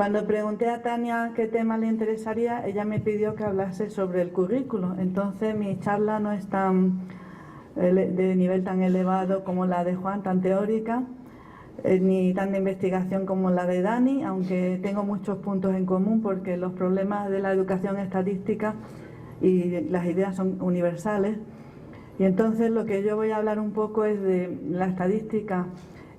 Cuando pregunté a Tania qué tema le interesaría, ella me pidió que hablase sobre el currículo. Entonces mi charla no es de nivel tan elevado como la de Juan, tan teórica, ni tan de investigación como la de Dani, aunque tengo muchos puntos en común porque los problemas de la educación estadística y las ideas son universales. Y entonces lo que yo voy a hablar un poco es de la estadística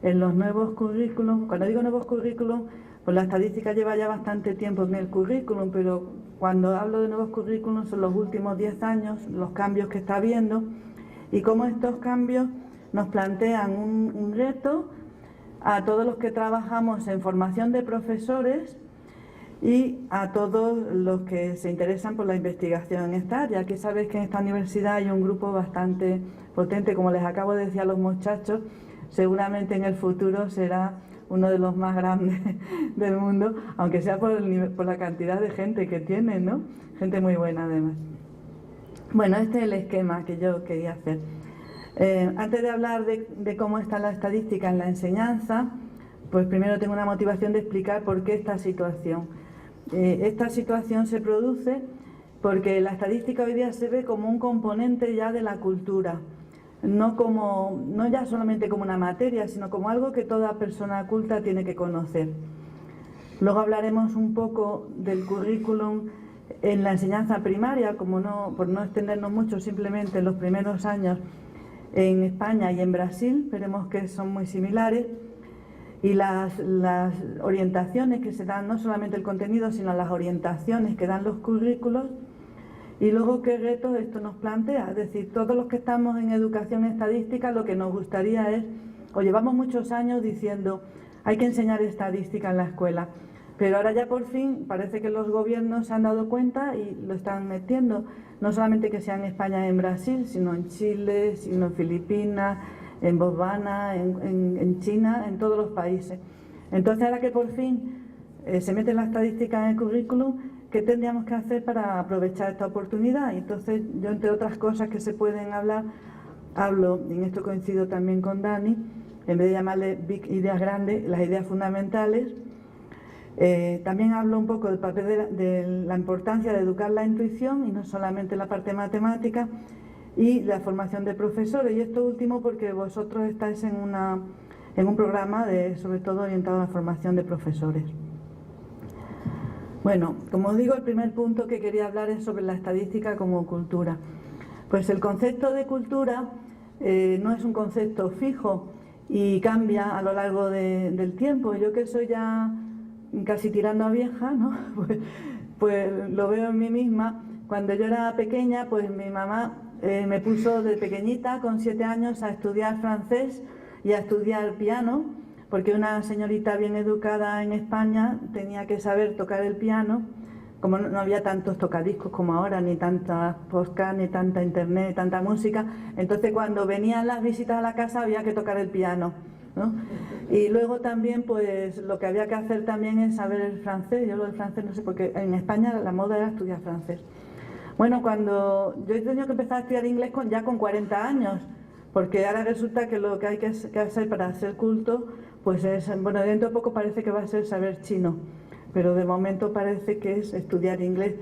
en los nuevos currículums. Cuando digo nuevos currículums, pues la estadística lleva ya bastante tiempo en el currículum, pero cuando hablo de nuevos currículums son los últimos 10 años, los cambios que está habiendo y cómo estos cambios nos plantean un reto a todos los que trabajamos en formación de profesores y a todos los que se interesan por la investigación en esta área. Aquí sabéis que en esta universidad hay un grupo bastante potente, como les acabo de decir a los muchachos, seguramente en el futuro será uno de los más grandes del mundo, aunque sea por la cantidad de gente que tiene, ¿no? Gente muy buena además. Bueno, este es el esquema que yo quería hacer. Antes de hablar de cómo está la estadística en la enseñanza, pues primero tengo una motivación de explicar por qué esta situación. Esta situación se produce porque la estadística hoy día se ve como un componente ya de la cultura, no ya solamente como una materia, sino como algo que toda persona culta tiene que conocer. Luego hablaremos un poco del currículum en la enseñanza primaria, por no extendernos mucho, simplemente en los primeros años en España y en Brasil, veremos que son muy similares, y las orientaciones que se dan, no solamente el contenido, sino las orientaciones que dan los currículos, y luego qué retos esto nos plantea. Es decir, todos los que estamos en educación estadística, lo que nos gustaría es, o llevamos muchos años diciendo, hay que enseñar estadística en la escuela, pero ahora ya por fin parece que los gobiernos se han dado cuenta y lo están metiendo, no solamente que sea en España y en Brasil, sino en Chile, sino en Filipinas, en Botswana, en China, en todos los países. Entonces, ahora que por fin se mete la estadística en el currículum, ¿qué tendríamos que hacer para aprovechar esta oportunidad? Y entonces, yo, entre otras cosas que se pueden hablar, hablo, y en esto coincido también con Dani, en vez de llamarle big ideas grandes, las ideas fundamentales. También hablo un poco del papel de la importancia de educar la intuición y no solamente la parte matemática, y la formación de profesores, y esto último porque vosotros estáis en un programa sobre todo orientado a la formación de profesores. Bueno, como os digo, el primer punto que quería hablar es sobre la estadística como cultura. Pues el concepto de cultura no es un concepto fijo y cambia a lo largo del tiempo. Yo, que soy ya casi tirando a vieja, ¿no? pues lo veo en mí misma. Cuando yo era pequeña, pues mi mamá me puso de pequeñita, con 7 años, a estudiar francés y a estudiar piano, porque una señorita bien educada en España tenía que saber tocar el piano, como no había tantos tocadiscos como ahora, ni tantas podcasts, ni tanta internet, ni tanta música. Entonces, cuando venían las visitas a la casa había que tocar el piano, ¿no? Y luego también, pues lo que había que hacer también es saber el francés. Yo lo del francés no sé, porque en España la moda era estudiar francés. Bueno, cuando yo he tenido que empezar a estudiar inglés ya con 40 años, porque ahora resulta que lo que hay que hacer para ser culto, pues es, bueno, dentro de poco parece que va a ser saber chino, pero de momento parece que es estudiar inglés.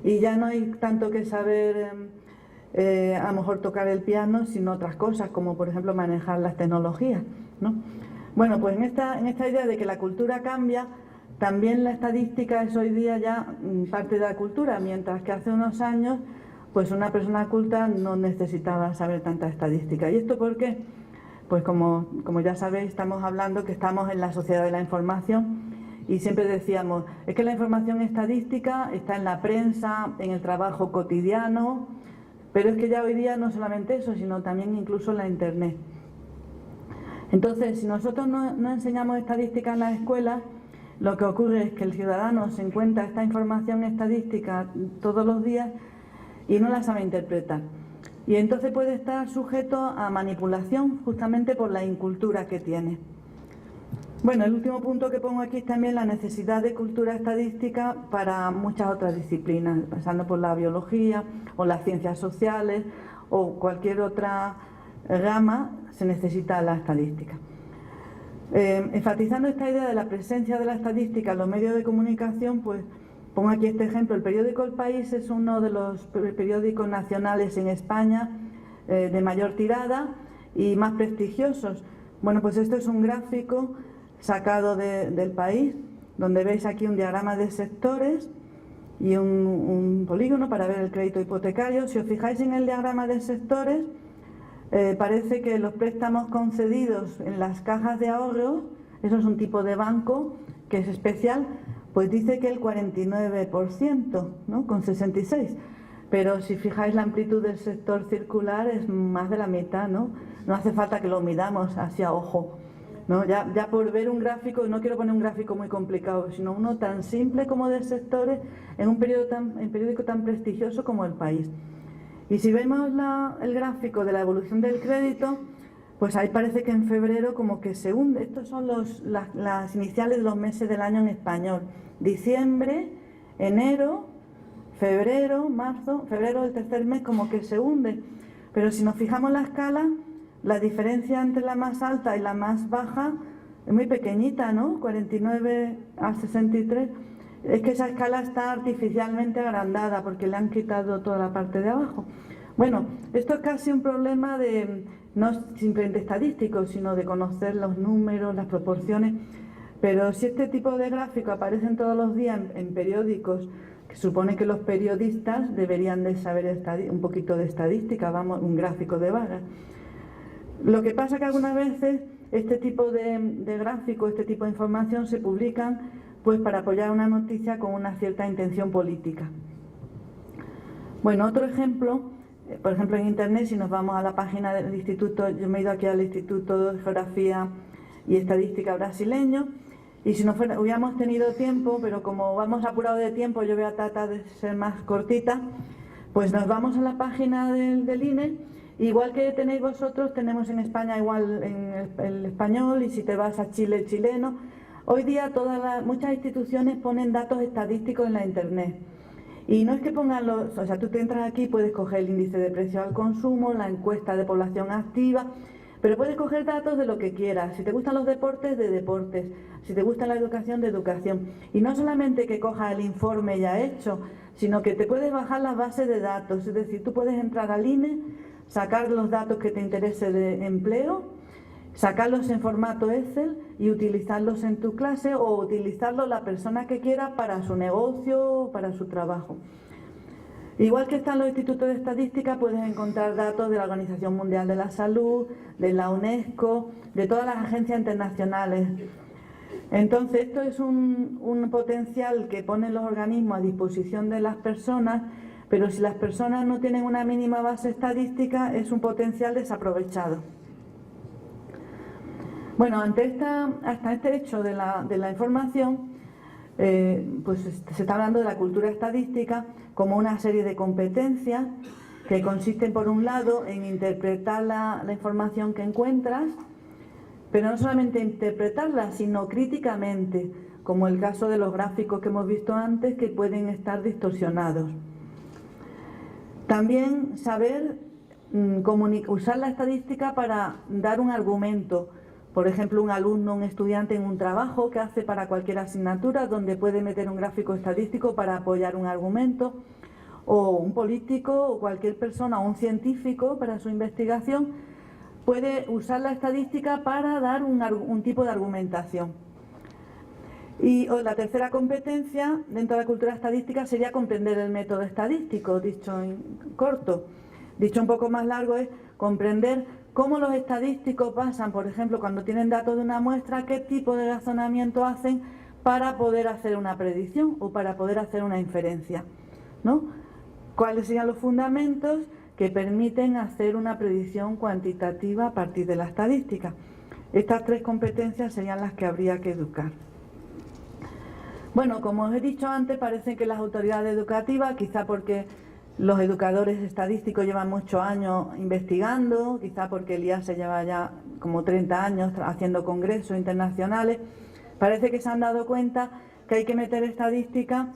Y ya no hay tanto que saber, a lo mejor tocar el piano, sino otras cosas, como por ejemplo manejar las tecnologías, ¿no? Bueno, pues en esta idea de que la cultura cambia, también la estadística es hoy día ya parte de la cultura, mientras que hace unos años pues una persona culta no necesitaba saber tanta estadística. ¿Y esto por qué? Pues como ya sabéis, estamos hablando que estamos en la sociedad de la información y siempre decíamos, es que la información estadística está en la prensa, en el trabajo cotidiano, pero es que ya hoy día no solamente eso, sino también incluso en la internet. Entonces, si nosotros no enseñamos estadística en las escuelas, lo que ocurre es que el ciudadano se encuentra esta información estadística todos los días y no la sabe interpretar. Y entonces puede estar sujeto a manipulación justamente por la incultura que tiene. Bueno, el último punto que pongo aquí es también la necesidad de cultura estadística para muchas otras disciplinas, pasando por la biología o las ciencias sociales o cualquier otra rama, se necesita la estadística. Enfatizando esta idea de la presencia de la estadística en los medios de comunicación, pues pongo aquí este ejemplo. El periódico El País es uno de los periódicos nacionales en España de mayor tirada y más prestigiosos. Bueno, pues esto es un gráfico sacado del País, donde veis aquí un diagrama de sectores y un polígono para ver el crédito hipotecario. Si os fijáis en el diagrama de sectores, parece que los préstamos concedidos en las cajas de ahorro, eso es un tipo de banco que es especial, pues dice que el 49%, ¿no? Con 66%. Pero si fijáis la amplitud del sector circular es más de la mitad, ¿no? No hace falta que lo midamos hacia ojo, ¿no? Ya por ver un gráfico, no quiero poner un gráfico muy complicado, sino uno tan simple como de sectores en un periódico tan prestigioso como El País. Y si vemos el gráfico de la evolución del crédito, pues ahí parece que en febrero como que se hunde. Estos son las iniciales de los meses del año en español. Diciembre, enero, febrero, marzo, febrero el tercer mes como que se hunde. Pero si nos fijamos en la escala, la diferencia entre la más alta y la más baja es muy pequeñita, ¿no? 49 a 63. Es que esa escala está artificialmente agrandada porque le han quitado toda la parte de abajo. Bueno, esto es casi un problema no simplemente estadístico, sino de conocer los números, las proporciones. Pero si este tipo de gráficos aparecen todos los días en periódicos, que supone que los periodistas deberían de saber un poquito de estadística, vamos, un gráfico de vagas. Lo que pasa que algunas veces este tipo de gráficos, este tipo de información se publican pues para apoyar una noticia con una cierta intención política. Bueno, otro ejemplo, por ejemplo en internet, si nos vamos a la página del instituto, yo me he ido aquí al Instituto de Geografía y Estadística brasileño, y si no hubiéramos tenido tiempo, pero como vamos apurados de tiempo, yo voy a tratar de ser más cortita, pues nos vamos a la página del INE, igual que tenéis vosotros, tenemos en España igual en el español, y si te vas a Chile, el chileno. Hoy día muchas instituciones ponen datos estadísticos en la internet. Y no es que pongan o sea, tú te entras aquí, puedes coger el índice de precio al consumo, la encuesta de población activa, pero puedes coger datos de lo que quieras. Si te gustan los deportes, de deportes. Si te gusta la educación, de educación. Y no solamente que cojas el informe ya hecho, sino que te puedes bajar las bases de datos. Es decir, tú puedes entrar al INE, sacar los datos que te interese de empleo, sacarlos en formato Excel y utilizarlos en tu clase o utilizarlos la persona que quiera para su negocio o para su trabajo. Igual que están los institutos de estadística, puedes encontrar datos de la Organización Mundial de la Salud, de la UNESCO, de todas las agencias internacionales. Entonces, esto es un potencial que ponen los organismos a disposición de las personas, pero si las personas no tienen una mínima base estadística, es un potencial desaprovechado. Bueno, hasta este hecho de la información, pues se está hablando de la cultura estadística como una serie de competencias que consisten, por un lado, en interpretar la información que encuentras, pero no solamente interpretarla, sino críticamente, como el caso de los gráficos que hemos visto antes, que pueden estar distorsionados. También saber usar la estadística para dar un argumento. Por ejemplo, un alumno, un estudiante en un trabajo que hace para cualquier asignatura, donde puede meter un gráfico estadístico para apoyar un argumento, o un político, o cualquier persona, o un científico para su investigación, puede usar la estadística para dar un tipo de argumentación. Y la tercera competencia dentro de la cultura estadística sería comprender el método estadístico, dicho en corto. Dicho un poco más largo es comprender cómo los estadísticos basan, por ejemplo, cuando tienen datos de una muestra, qué tipo de razonamiento hacen para poder hacer una predicción o para poder hacer una inferencia, ¿no? ¿Cuáles serían los fundamentos que permiten hacer una predicción cuantitativa a partir de la estadística? Estas tres competencias serían las que habría que educar. Bueno, como os he dicho antes, parece que las autoridades educativas, quizá porque los educadores estadísticos llevan muchos años investigando, quizá porque el IAS se lleva ya como 30 años haciendo congresos internacionales, parece que se han dado cuenta que hay que meter estadística,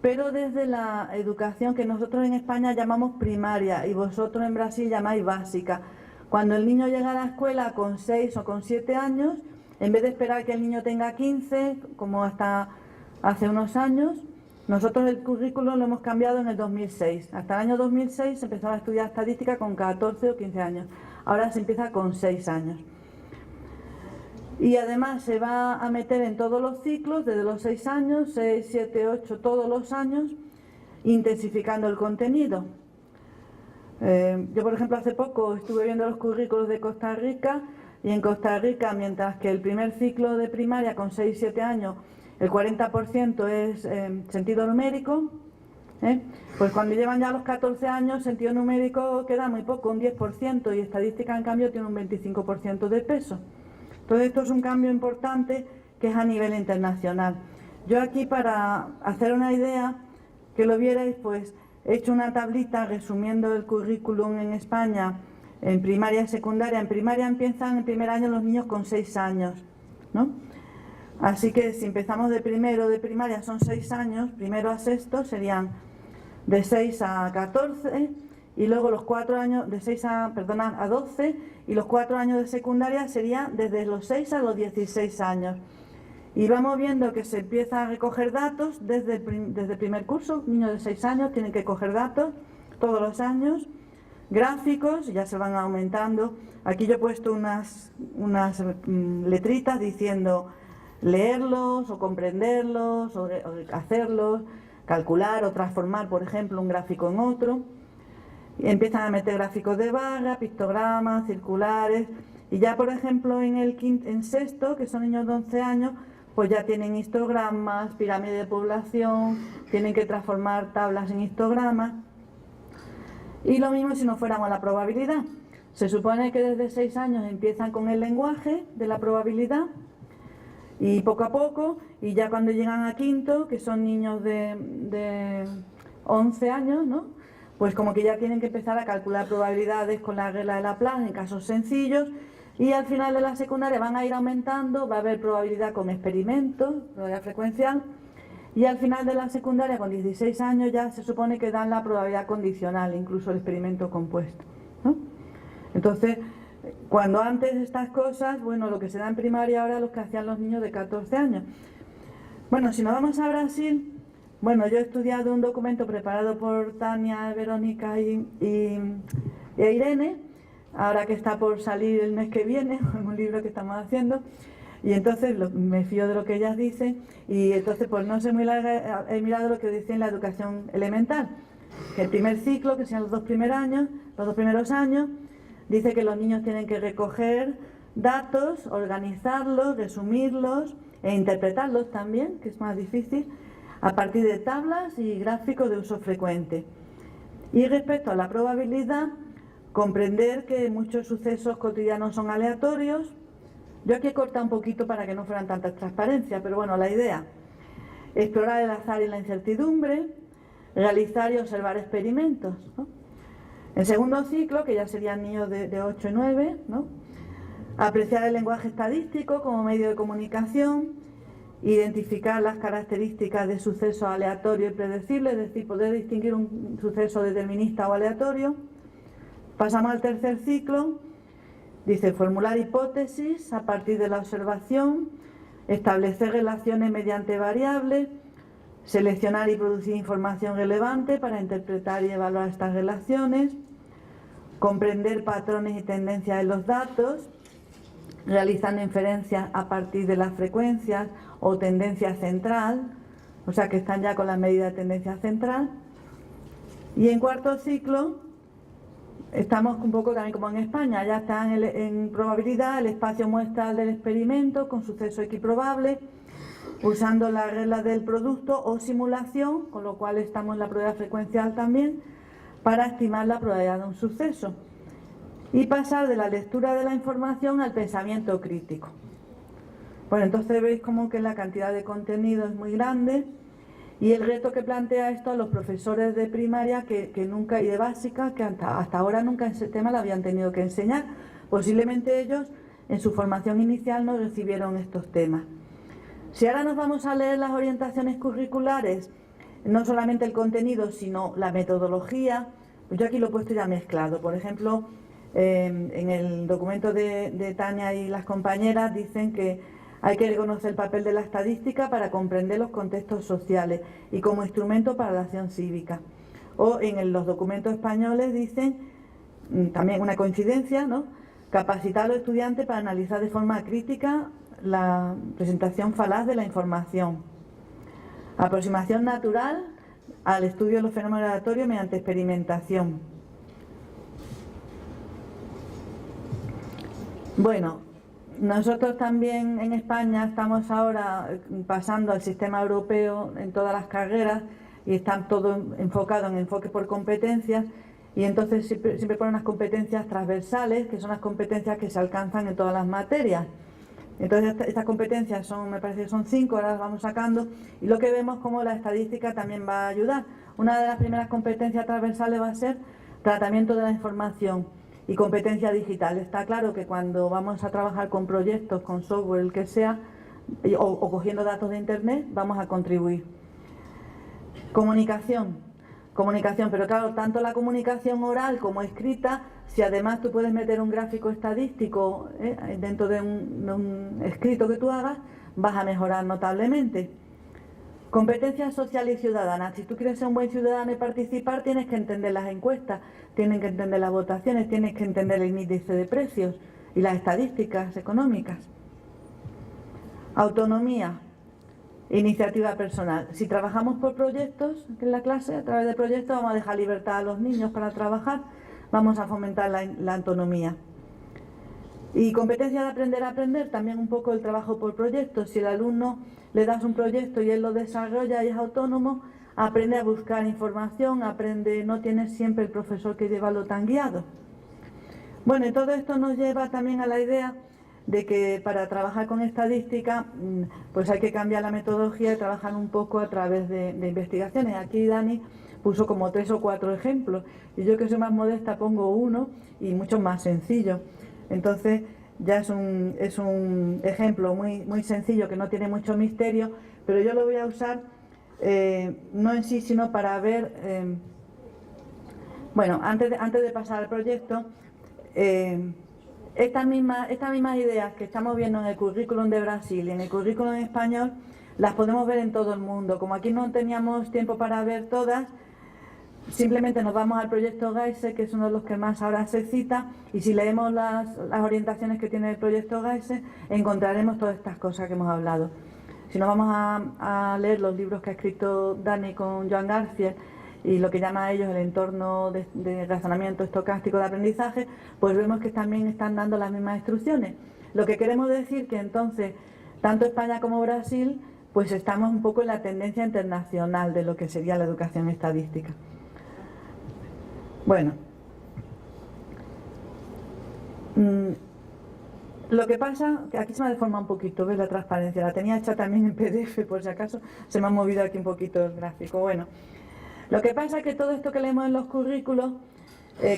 pero desde la educación que nosotros en España llamamos primaria y vosotros en Brasil llamáis básica. Cuando el niño llega a la escuela con 6 o con 7 años, en vez de esperar que el niño tenga 15, como hasta hace unos años, nosotros el currículo lo hemos cambiado en el 2006. Hasta el año 2006 se empezaba a estudiar estadística con 14 o 15 años. Ahora se empieza con 6 años. Y además se va a meter en todos los ciclos, desde los 6 años, 6, 7, 8, todos los años, intensificando el contenido. Yo, por ejemplo, hace poco estuve viendo los currículos de Costa Rica, y en Costa Rica, mientras que el primer ciclo de primaria con 6, 7 años, el 40% es sentido numérico, pues cuando llevan ya los 14 años, sentido numérico queda muy poco, un 10%, y estadística, en cambio, tiene un 25% de peso. Entonces, esto es un cambio importante que es a nivel internacional. Yo aquí, para hacer una idea, que lo vierais, pues he hecho una tablita resumiendo el currículum en España en primaria y secundaria. En primaria empiezan el primer año los niños con 6 años, ¿no? Así que si empezamos de primero de primaria son 6 años, primero a sexto serían de 6 a 14, y luego los 4 años, de 6 a 12, y los 4 años de secundaria serían desde los 6 a los 16 años. Y vamos viendo que se empieza a recoger datos desde el primer curso. Niños de 6 años tienen que coger datos todos los años, gráficos, ya se van aumentando. Aquí yo he puesto unas letritas diciendo leerlos o comprenderlos o hacerlos, calcular o transformar, por ejemplo, un gráfico en otro. Y empiezan a meter gráficos de barra, pictogramas, circulares, y ya, por ejemplo, en sexto, que son niños de 11 años, pues ya tienen histogramas, pirámide de población, tienen que transformar tablas en histogramas. Y lo mismo si nos fuéramos a la probabilidad. Se supone que desde 6 años empiezan con el lenguaje de la probabilidad, y poco a poco, y ya cuando llegan a quinto, que son niños de 11 años, ¿no?, pues como que ya tienen que empezar a calcular probabilidades con la regla de Laplace en casos sencillos, y al final de la secundaria van a ir aumentando, va a haber probabilidad con experimentos, probabilidad frecuencial, y al final de la secundaria, con 16 años, ya se supone que dan la probabilidad condicional, incluso el experimento compuesto, ¿no? Entonces, cuando antes estas cosas, bueno, lo que se da en primaria ahora, lo que hacían los niños de 14 años. Bueno, si nos vamos a Brasil, bueno, yo he estudiado un documento preparado por Tania, Verónica y Irene, ahora que está por salir el mes que viene, un libro que estamos haciendo, y entonces me fío de lo que ellas dicen, y entonces, pues no sé muy larga, he mirado lo que dice en la educación elemental, que el primer ciclo, que sean los 2 primeros años, dice que los niños tienen que recoger datos, organizarlos, resumirlos e interpretarlos también, que es más difícil, a partir de tablas y gráficos de uso frecuente. Y respecto a la probabilidad, comprender que muchos sucesos cotidianos son aleatorios. Yo aquí he cortado un poquito para que no fueran tantas transparencias, pero bueno, la idea: explorar el azar y la incertidumbre, realizar y observar experimentos, ¿no? En segundo ciclo, que ya serían niños de 8 y 9, ¿no?, apreciar el lenguaje estadístico como medio de comunicación, identificar las características de sucesos aleatorios y predecibles, es decir, poder distinguir un suceso determinista o aleatorio. Pasamos al tercer ciclo, dice formular hipótesis a partir de la observación, establecer relaciones mediante variables, seleccionar y producir información relevante para interpretar y evaluar estas relaciones, comprender patrones y tendencias en los datos, realizando inferencias a partir de las frecuencias o tendencia central, o sea que están ya con la medida de tendencia central. Y en cuarto ciclo estamos un poco también como en España, ya están en probabilidad, el espacio muestral del experimento con suceso equiprobable, usando la regla del producto o simulación, con lo cual estamos en la probabilidad frecuencial también, para estimar la probabilidad de un suceso. Y pasar de la lectura de la información al pensamiento crítico. Bueno, entonces veis como que la cantidad de contenido es muy grande, y el reto que plantea esto a los profesores de primaria que nunca, y de básica, que hasta ahora nunca en ese tema lo habían tenido que enseñar. Posiblemente ellos en su formación inicial no recibieron estos temas. Si ahora nos vamos a leer las orientaciones curriculares, no solamente el contenido, sino la metodología, pues yo aquí lo he puesto ya mezclado. Por ejemplo, En el documento de Tania y las compañeras dicen que hay que reconocer el papel de la estadística para comprender los contextos sociales y como instrumento para la acción cívica. O en los documentos españoles dicen, también una coincidencia, ¿no?, capacitar a los estudiantes para analizar de forma crítica la presentación falaz de la información. Aproximación natural al estudio de los fenómenos aleatorios mediante experimentación. Bueno, nosotros también en España estamos ahora pasando al sistema europeo en todas las carreras y están todo enfocado en enfoque por competencias, y entonces siempre ponen unas competencias transversales, que son las competencias que se alcanzan en todas las materias. Entonces estas competencias me parece que son 5, ahora las vamos sacando, y lo que vemos como la estadística también va a ayudar. Una de las primeras competencias transversales va a ser tratamiento de la información y competencia digital. Está claro que cuando vamos a trabajar con proyectos, con software, el que sea, o cogiendo datos de internet, vamos a contribuir. Comunicación, pero claro, tanto la comunicación oral como escrita, si además tú puedes meter un gráfico estadístico dentro de un escrito que tú hagas, vas a mejorar notablemente. Competencias sociales y ciudadanas. Si tú quieres ser un buen ciudadano y participar, tienes que entender las encuestas, tienes que entender las votaciones, tienes que entender el índice de precios y las estadísticas económicas. Autonomía, iniciativa personal. Si trabajamos por proyectos en la clase, a través de proyectos vamos a dejar libertad a los niños para trabajar, vamos a fomentar la autonomía. Y competencia de aprender a aprender, también un poco el trabajo por proyectos. Si el alumno le das un proyecto y él lo desarrolla y es autónomo, aprende a buscar información, no tiene siempre el profesor que llevarlo tan guiado. Bueno, y todo esto nos lleva también a la idea de que para trabajar con estadística pues hay que cambiar la metodología y trabajar un poco a través de investigaciones. Aquí Dani puso como 3 o 4 ejemplos, y yo, que soy más modesta, pongo uno y mucho más sencillo. Entonces ya es un ejemplo muy sencillo, que no tiene mucho misterio, pero yo lo voy a usar no en sí, sino para ver, bueno, antes de pasar al proyecto, estas mismas ideas que estamos viendo en el currículum de Brasil y en el currículum español, las podemos ver en todo el mundo. Como aquí no teníamos tiempo para ver todas, simplemente nos vamos al proyecto GAESE, que es uno de los que más ahora se cita, y si leemos las orientaciones que tiene el proyecto GAESE, encontraremos todas estas cosas que hemos hablado. Si nos vamos a leer los libros que ha escrito Dani con Joan García y lo que llama a ellos el entorno de razonamiento estocástico de aprendizaje, pues vemos que también están dando las mismas instrucciones. Lo que queremos decir que entonces, tanto España como Brasil, pues estamos un poco en la tendencia internacional de lo que sería la educación estadística. Bueno, lo que pasa, que aquí se me ha deformado un poquito, ¿ves? La transparencia, la tenía hecha también en PDF, por si acaso se me ha movido aquí un poquito el gráfico. Bueno, lo que pasa es que todo esto que leemos en los currículos,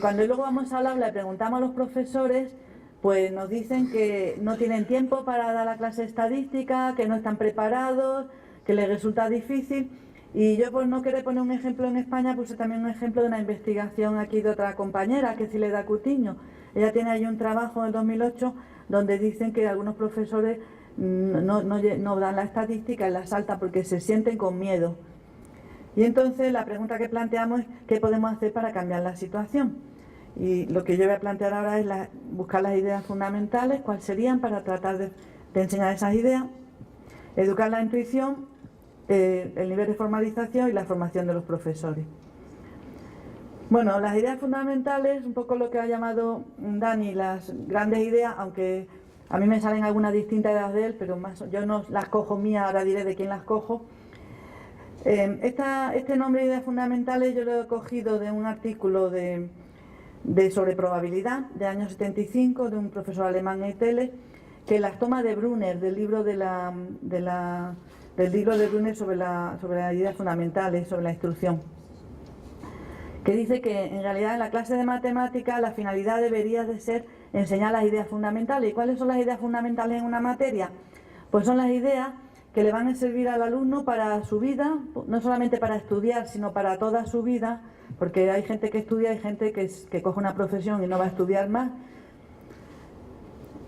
cuando luego vamos al aula y preguntamos a los profesores, pues nos dicen que no tienen tiempo para dar la clase de estadística, que no están preparados, que les resulta difícil. Y yo, por no querer poner un ejemplo en España, puse también un ejemplo de una investigación aquí de otra compañera, que es Sileda Cutiño. Ella tiene ahí un trabajo en 2008 donde dicen que algunos profesores no dan la estadística y la saltan porque se sienten con miedo. Y entonces la pregunta que planteamos es ¿qué podemos hacer para cambiar la situación? Y lo que yo voy a plantear ahora es buscar las ideas fundamentales, cuáles serían para tratar de enseñar esas ideas, educar la intuición, el nivel de formalización y la formación de los profesores. Bueno, las ideas fundamentales, un poco lo que ha llamado Dani las grandes ideas, aunque a mí me salen algunas distintas de las de él, pero yo no las cojo mías, ahora diré de quién las cojo. Este nombre de ideas fundamentales yo lo he cogido de un artículo sobre probabilidad de año 75 de un profesor alemán, Eitele, que las toma de Brunner, del libro de Brunner sobre las ideas fundamentales, sobre la instrucción, que dice que en realidad en la clase de matemáticas la finalidad debería de ser enseñar las ideas fundamentales. ¿Y cuáles son las ideas fundamentales en una materia? Pues son las ideas que le van a servir al alumno para su vida, no solamente para estudiar, sino para toda su vida, porque hay gente que estudia, hay gente que coge una profesión y no va a estudiar más.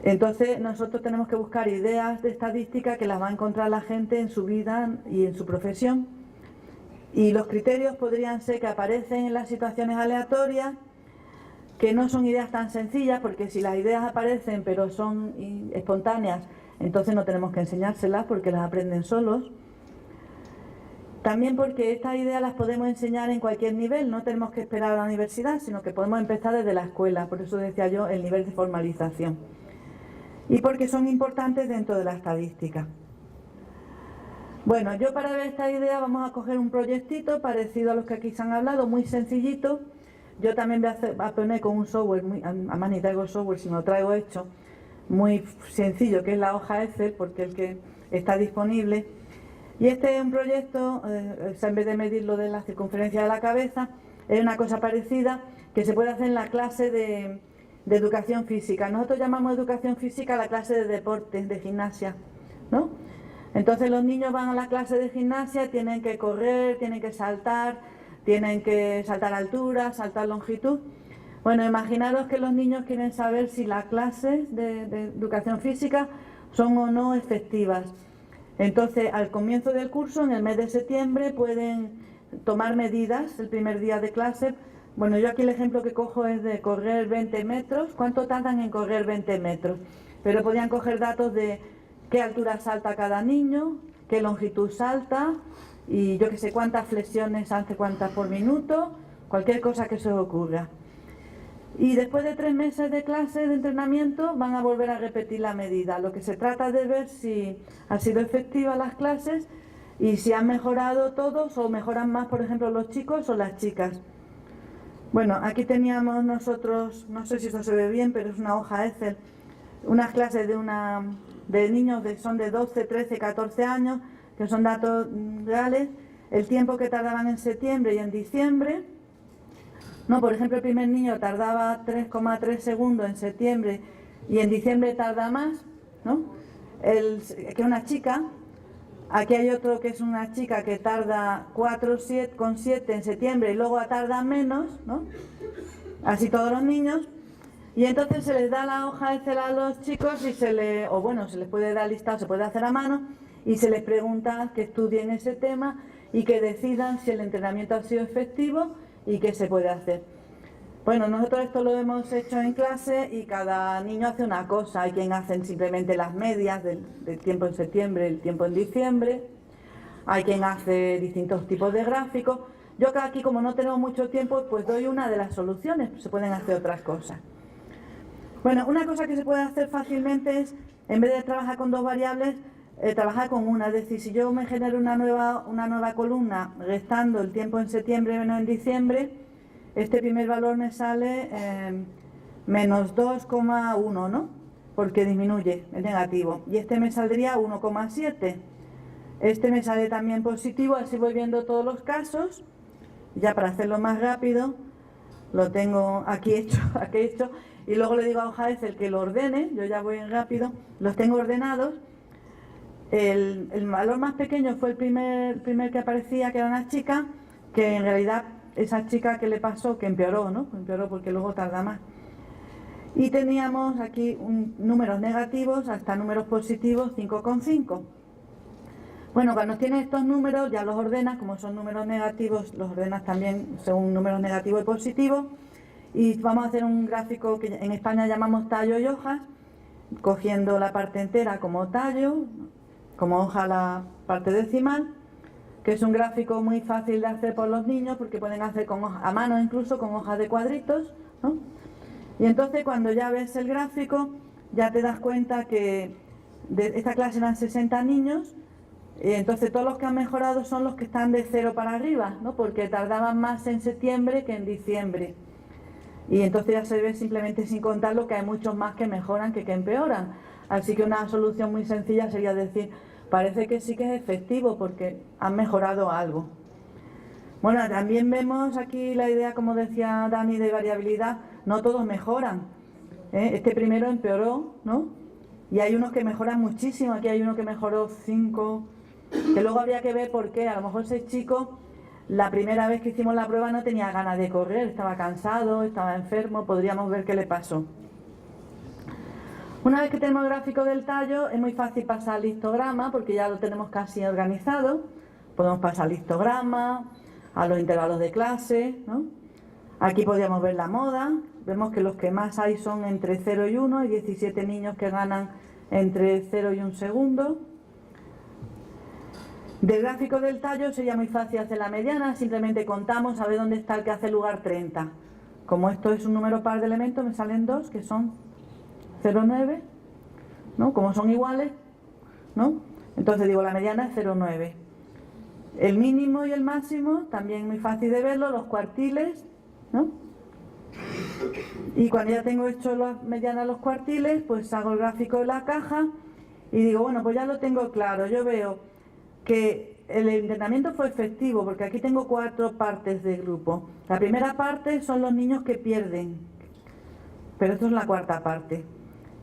Entonces nosotros tenemos que buscar ideas de estadística que las va a encontrar la gente en su vida y en su profesión. Y los criterios podrían ser que aparecen en las situaciones aleatorias, que no son ideas tan sencillas, porque si las ideas aparecen pero son espontáneas, entonces no tenemos que enseñárselas porque las aprenden solos. También porque estas ideas las podemos enseñar en cualquier nivel, no tenemos que esperar a la universidad, sino que podemos empezar desde la escuela, por eso decía yo el nivel de formalización. Y porque son importantes dentro de la estadística. Bueno, yo para ver esta idea vamos a coger un proyectito parecido a los que aquí se han hablado, muy sencillito. Yo también voy a poner con un software, además ni traigo software, sino traigo hecho, muy sencillo, que es la hoja Excel, porque es el que está disponible. Y este es un proyecto, en vez de medir lo de la circunferencia de la cabeza, es una cosa parecida que se puede hacer en la clase de educación física. Nosotros llamamos educación física la clase de deporte, de gimnasia, ¿no? Entonces los niños van a la clase de gimnasia, tienen que correr, tienen que saltar altura, saltar longitud. Bueno, imaginaros que los niños quieren saber si las clases de educación física son o no efectivas. Entonces, al comienzo del curso, en el mes de septiembre, pueden tomar medidas el primer día de clase. Bueno, yo aquí el ejemplo que cojo es de correr 20 metros. ¿Cuánto tardan en correr 20 metros? Pero podían coger datos de qué altura salta cada niño, qué longitud salta, y yo que sé cuántas flexiones hace, cuántas por minuto, cualquier cosa que se os ocurra. Y después de 3 meses de clase de entrenamiento van a volver a repetir la medida. Lo que se trata es de ver si han sido efectivas las clases y si han mejorado todos o mejoran más, por ejemplo, los chicos o las chicas. Bueno, aquí teníamos nosotros, no sé si esto se ve bien, pero es una hoja Excel, unas clases de niños son de 12, 13, 14 años, que son datos reales, el tiempo que tardaban en septiembre y en diciembre. No, por ejemplo, el primer niño tardaba 3,3 segundos en septiembre y en diciembre tarda más, ¿no? Que es una chica. Aquí hay otro que es una chica que tarda 4,7 en septiembre y luego tarda menos, ¿no? Así todos los niños. Y entonces se les da la hoja Excel a los chicos y se les puede dar listado, se puede hacer a mano y se les pregunta que estudien ese tema y que decidan si el entrenamiento ha sido efectivo y qué se puede hacer. Bueno, nosotros esto lo hemos hecho en clase y cada niño hace una cosa. Hay quien hacen simplemente las medias del tiempo en septiembre, el tiempo en diciembre. Hay quien hace distintos tipos de gráficos. Yo aquí, como no tenemos mucho tiempo, pues doy una de las soluciones. Se pueden hacer otras cosas. Bueno, una cosa que se puede hacer fácilmente es, en vez de trabajar con 2 variables, trabajar con una. Es decir, si yo me genero una nueva columna restando el tiempo en septiembre menos en diciembre, este primer valor me sale menos 2,1, ¿no? Porque disminuye, es negativo. Y este me saldría 1,7. Este me sale también positivo, así voy viendo todos los casos. Ya para hacerlo más rápido, lo tengo aquí hecho, y luego le digo a hoja Excel que lo ordene. Yo ya voy rápido, los tengo ordenados. El valor más pequeño fue el primer que aparecía, que era una chica, que en realidad esa chica que le pasó, que empeoró, ¿no? Empeoró porque luego tarda más. Y teníamos aquí números negativos hasta números positivos 5,5. Bueno, cuando tienes estos números ya los ordenas, como son números negativos, los ordenas también según números negativos y positivos. Y vamos a hacer un gráfico que en España llamamos tallo y hojas, cogiendo la parte entera como tallo, como hoja la parte decimal, que es un gráfico muy fácil de hacer por los niños porque pueden hacer a mano incluso con hojas de cuadritos, ¿no? Y entonces cuando ya ves el gráfico ya te das cuenta que de esta clase eran 60 niños, y entonces todos los que han mejorado son los que están de 0 para arriba, ¿no? Porque tardaban más en septiembre que en diciembre. Y entonces ya se ve simplemente sin contarlo que hay muchos más que mejoran que empeoran. Así que una solución muy sencilla sería decir, parece que sí que es efectivo porque han mejorado algo. Bueno, también vemos aquí la idea, como decía Dani, de variabilidad. No todos mejoran. Este primero empeoró, ¿no? Y hay unos que mejoran muchísimo. Aquí hay uno que mejoró 5, que luego habría que ver por qué. A lo mejor ese chico la primera vez que hicimos la prueba no tenía ganas de correr, estaba cansado, estaba enfermo, podríamos ver qué le pasó. Una vez que tenemos el gráfico del tallo, es muy fácil pasar al histograma porque ya lo tenemos casi organizado. Podemos pasar al histograma, a los intervalos de clase, ¿no? Aquí podríamos ver la moda. Vemos que los que más hay son entre 0 y 1, hay 17 niños que ganan entre 0 y 1 segundo. Del gráfico del tallo sería muy fácil hacer la mediana, simplemente contamos a ver dónde está el que hace lugar 30. Como esto es un número par de elementos, me salen dos, que son 0,9, ¿no? Como son iguales, ¿no? Entonces digo, la mediana es 0,9. El mínimo y el máximo, también muy fácil de verlo, los cuartiles, ¿no? Y cuando ya tengo hecho la mediana los cuartiles, pues hago el gráfico de la caja y digo, bueno, pues ya lo tengo claro. Yo veo que el entrenamiento fue efectivo, porque aquí tengo 4 partes de grupo. La primera parte son los niños que pierden, pero esto es la cuarta parte.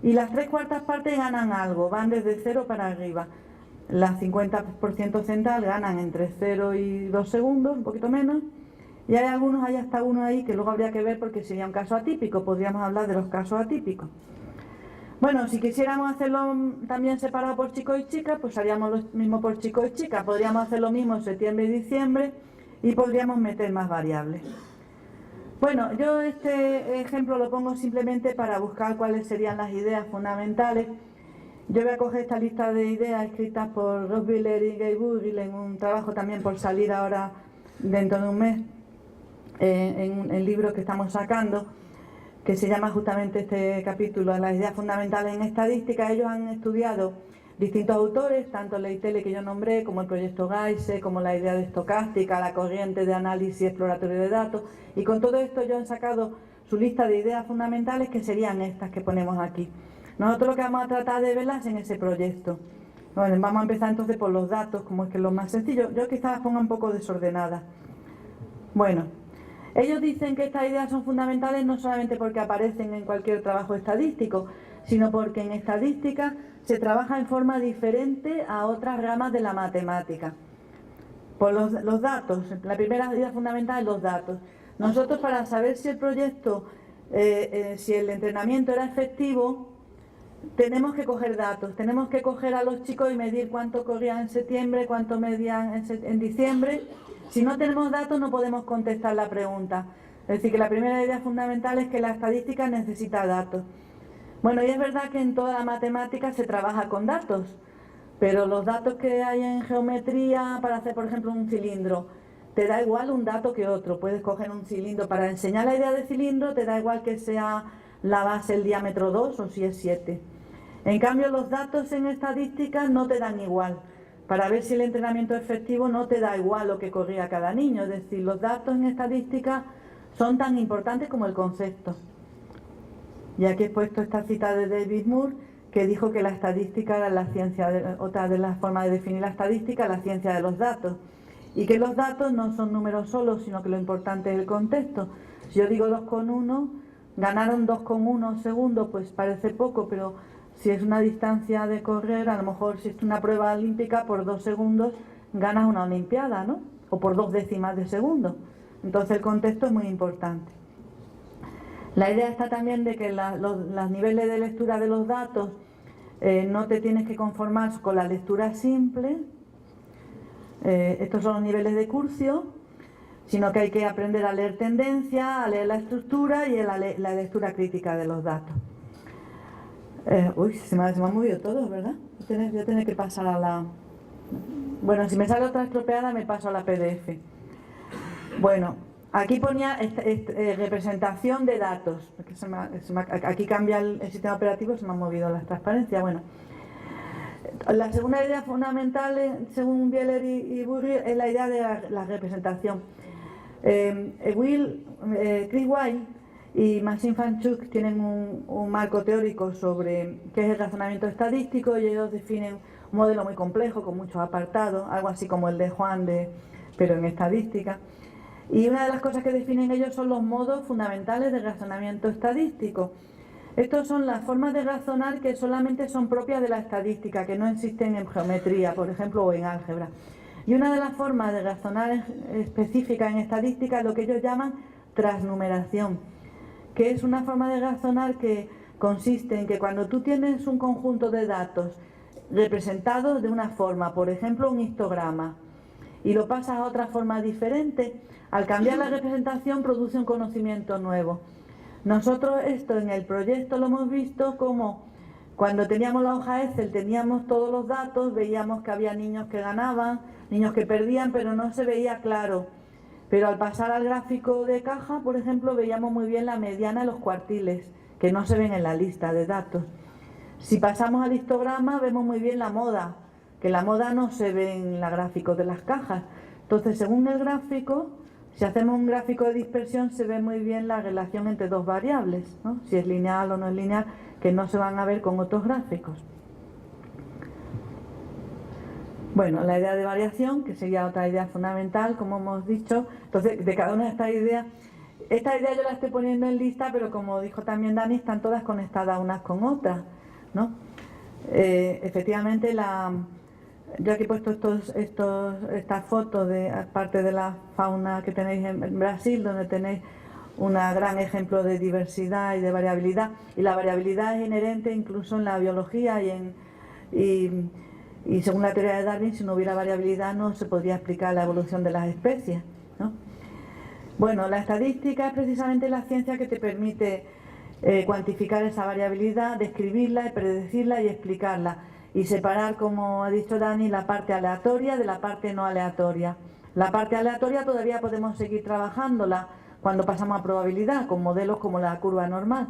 Y las 3/4 partes ganan algo, van desde 0 para arriba. Las 50% central ganan entre 0 y 2 segundos, un poquito menos. Y hay algunos, hay hasta uno ahí que luego habría que ver porque sería un caso atípico, podríamos hablar de los casos atípicos. Bueno, si quisiéramos hacerlo también separado por chicos y chicas, pues haríamos lo mismo por chicos y chicas. Podríamos hacer lo mismo en septiembre y diciembre y podríamos meter más variables. Bueno, yo este ejemplo lo pongo simplemente para buscar cuáles serían las ideas fundamentales. Yo voy a coger esta lista de ideas escritas por Rossbiller y Gay-Burrill en un trabajo también por salir ahora dentro de un mes, en el libro que estamos sacando, que se llama justamente este capítulo, las ideas fundamentales en estadística. Ellos han estudiado distintos autores, tanto Leitele que yo nombré, como el proyecto GAISE, como la idea de estocástica, la corriente de análisis exploratorio de datos, y con todo esto ellos han sacado su lista de ideas fundamentales, que serían estas que ponemos aquí. Nosotros lo que vamos a tratar de verlas en ese proyecto. Bueno, vamos a empezar entonces por los datos, como es que es lo más sencillo. Yo quizás las ponga un poco desordenadas. Bueno, ellos dicen que estas ideas son fundamentales no solamente porque aparecen en cualquier trabajo estadístico, sino porque en estadística se trabaja en forma diferente a otras ramas de la matemática. Por los datos, la primera idea fundamental es los datos. Nosotros, para saber si el proyecto, si el entrenamiento era efectivo, tenemos que coger datos, tenemos que coger a los chicos y medir cuánto corrían en septiembre, cuánto medían en diciembre. Si no tenemos datos no podemos contestar la pregunta. Es decir, que la primera idea fundamental es que la estadística necesita datos. Bueno, y es verdad que en toda la matemática se trabaja con datos, pero los datos que hay en geometría para hacer, por ejemplo, un cilindro, te da igual un dato que otro. Puedes coger un cilindro para enseñar la idea de cilindro, te da igual que sea la base, el diámetro 2 o si es 7. En cambio, los datos en estadística no te dan igual. Para ver si el entrenamiento es efectivo no te da igual lo que corría cada niño. Es decir, los datos en estadística son tan importantes como el concepto. Y aquí he puesto esta cita de David Moore, que dijo que la estadística era la ciencia, otra de las formas de definir la estadística, la ciencia de los datos. Y que los datos no son números solos, sino que lo importante es el contexto. Si yo digo 2,1, ganaron 2,1 segundos, pues parece poco, pero si es una distancia de correr, a lo mejor si es una prueba olímpica, por 2 segundos ganas una olimpiada, ¿no? O por 2 décimas de segundo. Entonces el contexto es muy importante. La idea está también de que los niveles de lectura de los datos no te tienes que conformar con la lectura simple. Estos son los niveles de Curcio, sino que hay que aprender a leer tendencia, a leer la estructura y la lectura crítica de los datos. Uy, se me ha movido todo, ¿verdad? Voy a tener que pasar a la... Bueno, si me sale otra estropeada me paso a la PDF. Bueno, aquí ponía representación de datos. Aquí cambia el sistema operativo, se me han movido las transparencias. Bueno, la segunda idea fundamental, según Bieler y Burrill, es la idea de la representación. Chris Weil y Maxim Fanchuk tienen un marco teórico sobre qué es el razonamiento estadístico, y ellos definen un modelo muy complejo con muchos apartados, algo así como el de Juan, pero en estadística. Y una de las cosas que definen ellos son los modos fundamentales de razonamiento estadístico. Estos son las formas de razonar que solamente son propias de la estadística, que no existen en geometría, por ejemplo, o en álgebra. Y una de las formas de razonar específica en estadística es lo que ellos llaman transnumeración, que es una forma de razonar que consiste en que cuando tú tienes un conjunto de datos representados de una forma, por ejemplo un histograma, y lo pasas a otra forma diferente, al cambiar la representación produce un conocimiento nuevo. Nosotros esto en el proyecto lo hemos visto como cuando teníamos la hoja Excel, teníamos todos los datos, veíamos que había niños que ganaban, niños que perdían, pero no se veía claro. Pero al pasar al gráfico de caja, por ejemplo, veíamos muy bien la mediana y los cuartiles, que no se ven en la lista de datos. Si pasamos al histograma, vemos muy bien la moda, que la moda no se ve en la gráfico de las cajas. Entonces, según el gráfico, si hacemos un gráfico de dispersión, se ve muy bien la relación entre dos variables, ¿no? Si es lineal o no es lineal, que no se van a ver con otros gráficos. Bueno, la idea de variación, que sería otra idea fundamental, como hemos dicho. Entonces, de cada una de estas ideas, esta idea yo la estoy poniendo en lista, pero como dijo también Dani, están todas conectadas unas con otras, ¿no? Efectivamente, yo aquí he puesto estas fotos de parte de la fauna que tenéis en Brasil, donde tenéis un gran ejemplo de diversidad y de variabilidad, y la variabilidad es inherente incluso en la biología y según la teoría de Darwin, si no hubiera variabilidad no se podría explicar la evolución de las especies, ¿no? Bueno, la estadística es precisamente la ciencia que te permite cuantificar esa variabilidad, describirla, predecirla y explicarla, y separar, como ha dicho Dani, la parte aleatoria de la parte no aleatoria. La parte aleatoria todavía podemos seguir trabajándola cuando pasamos a probabilidad, con modelos como la curva normal.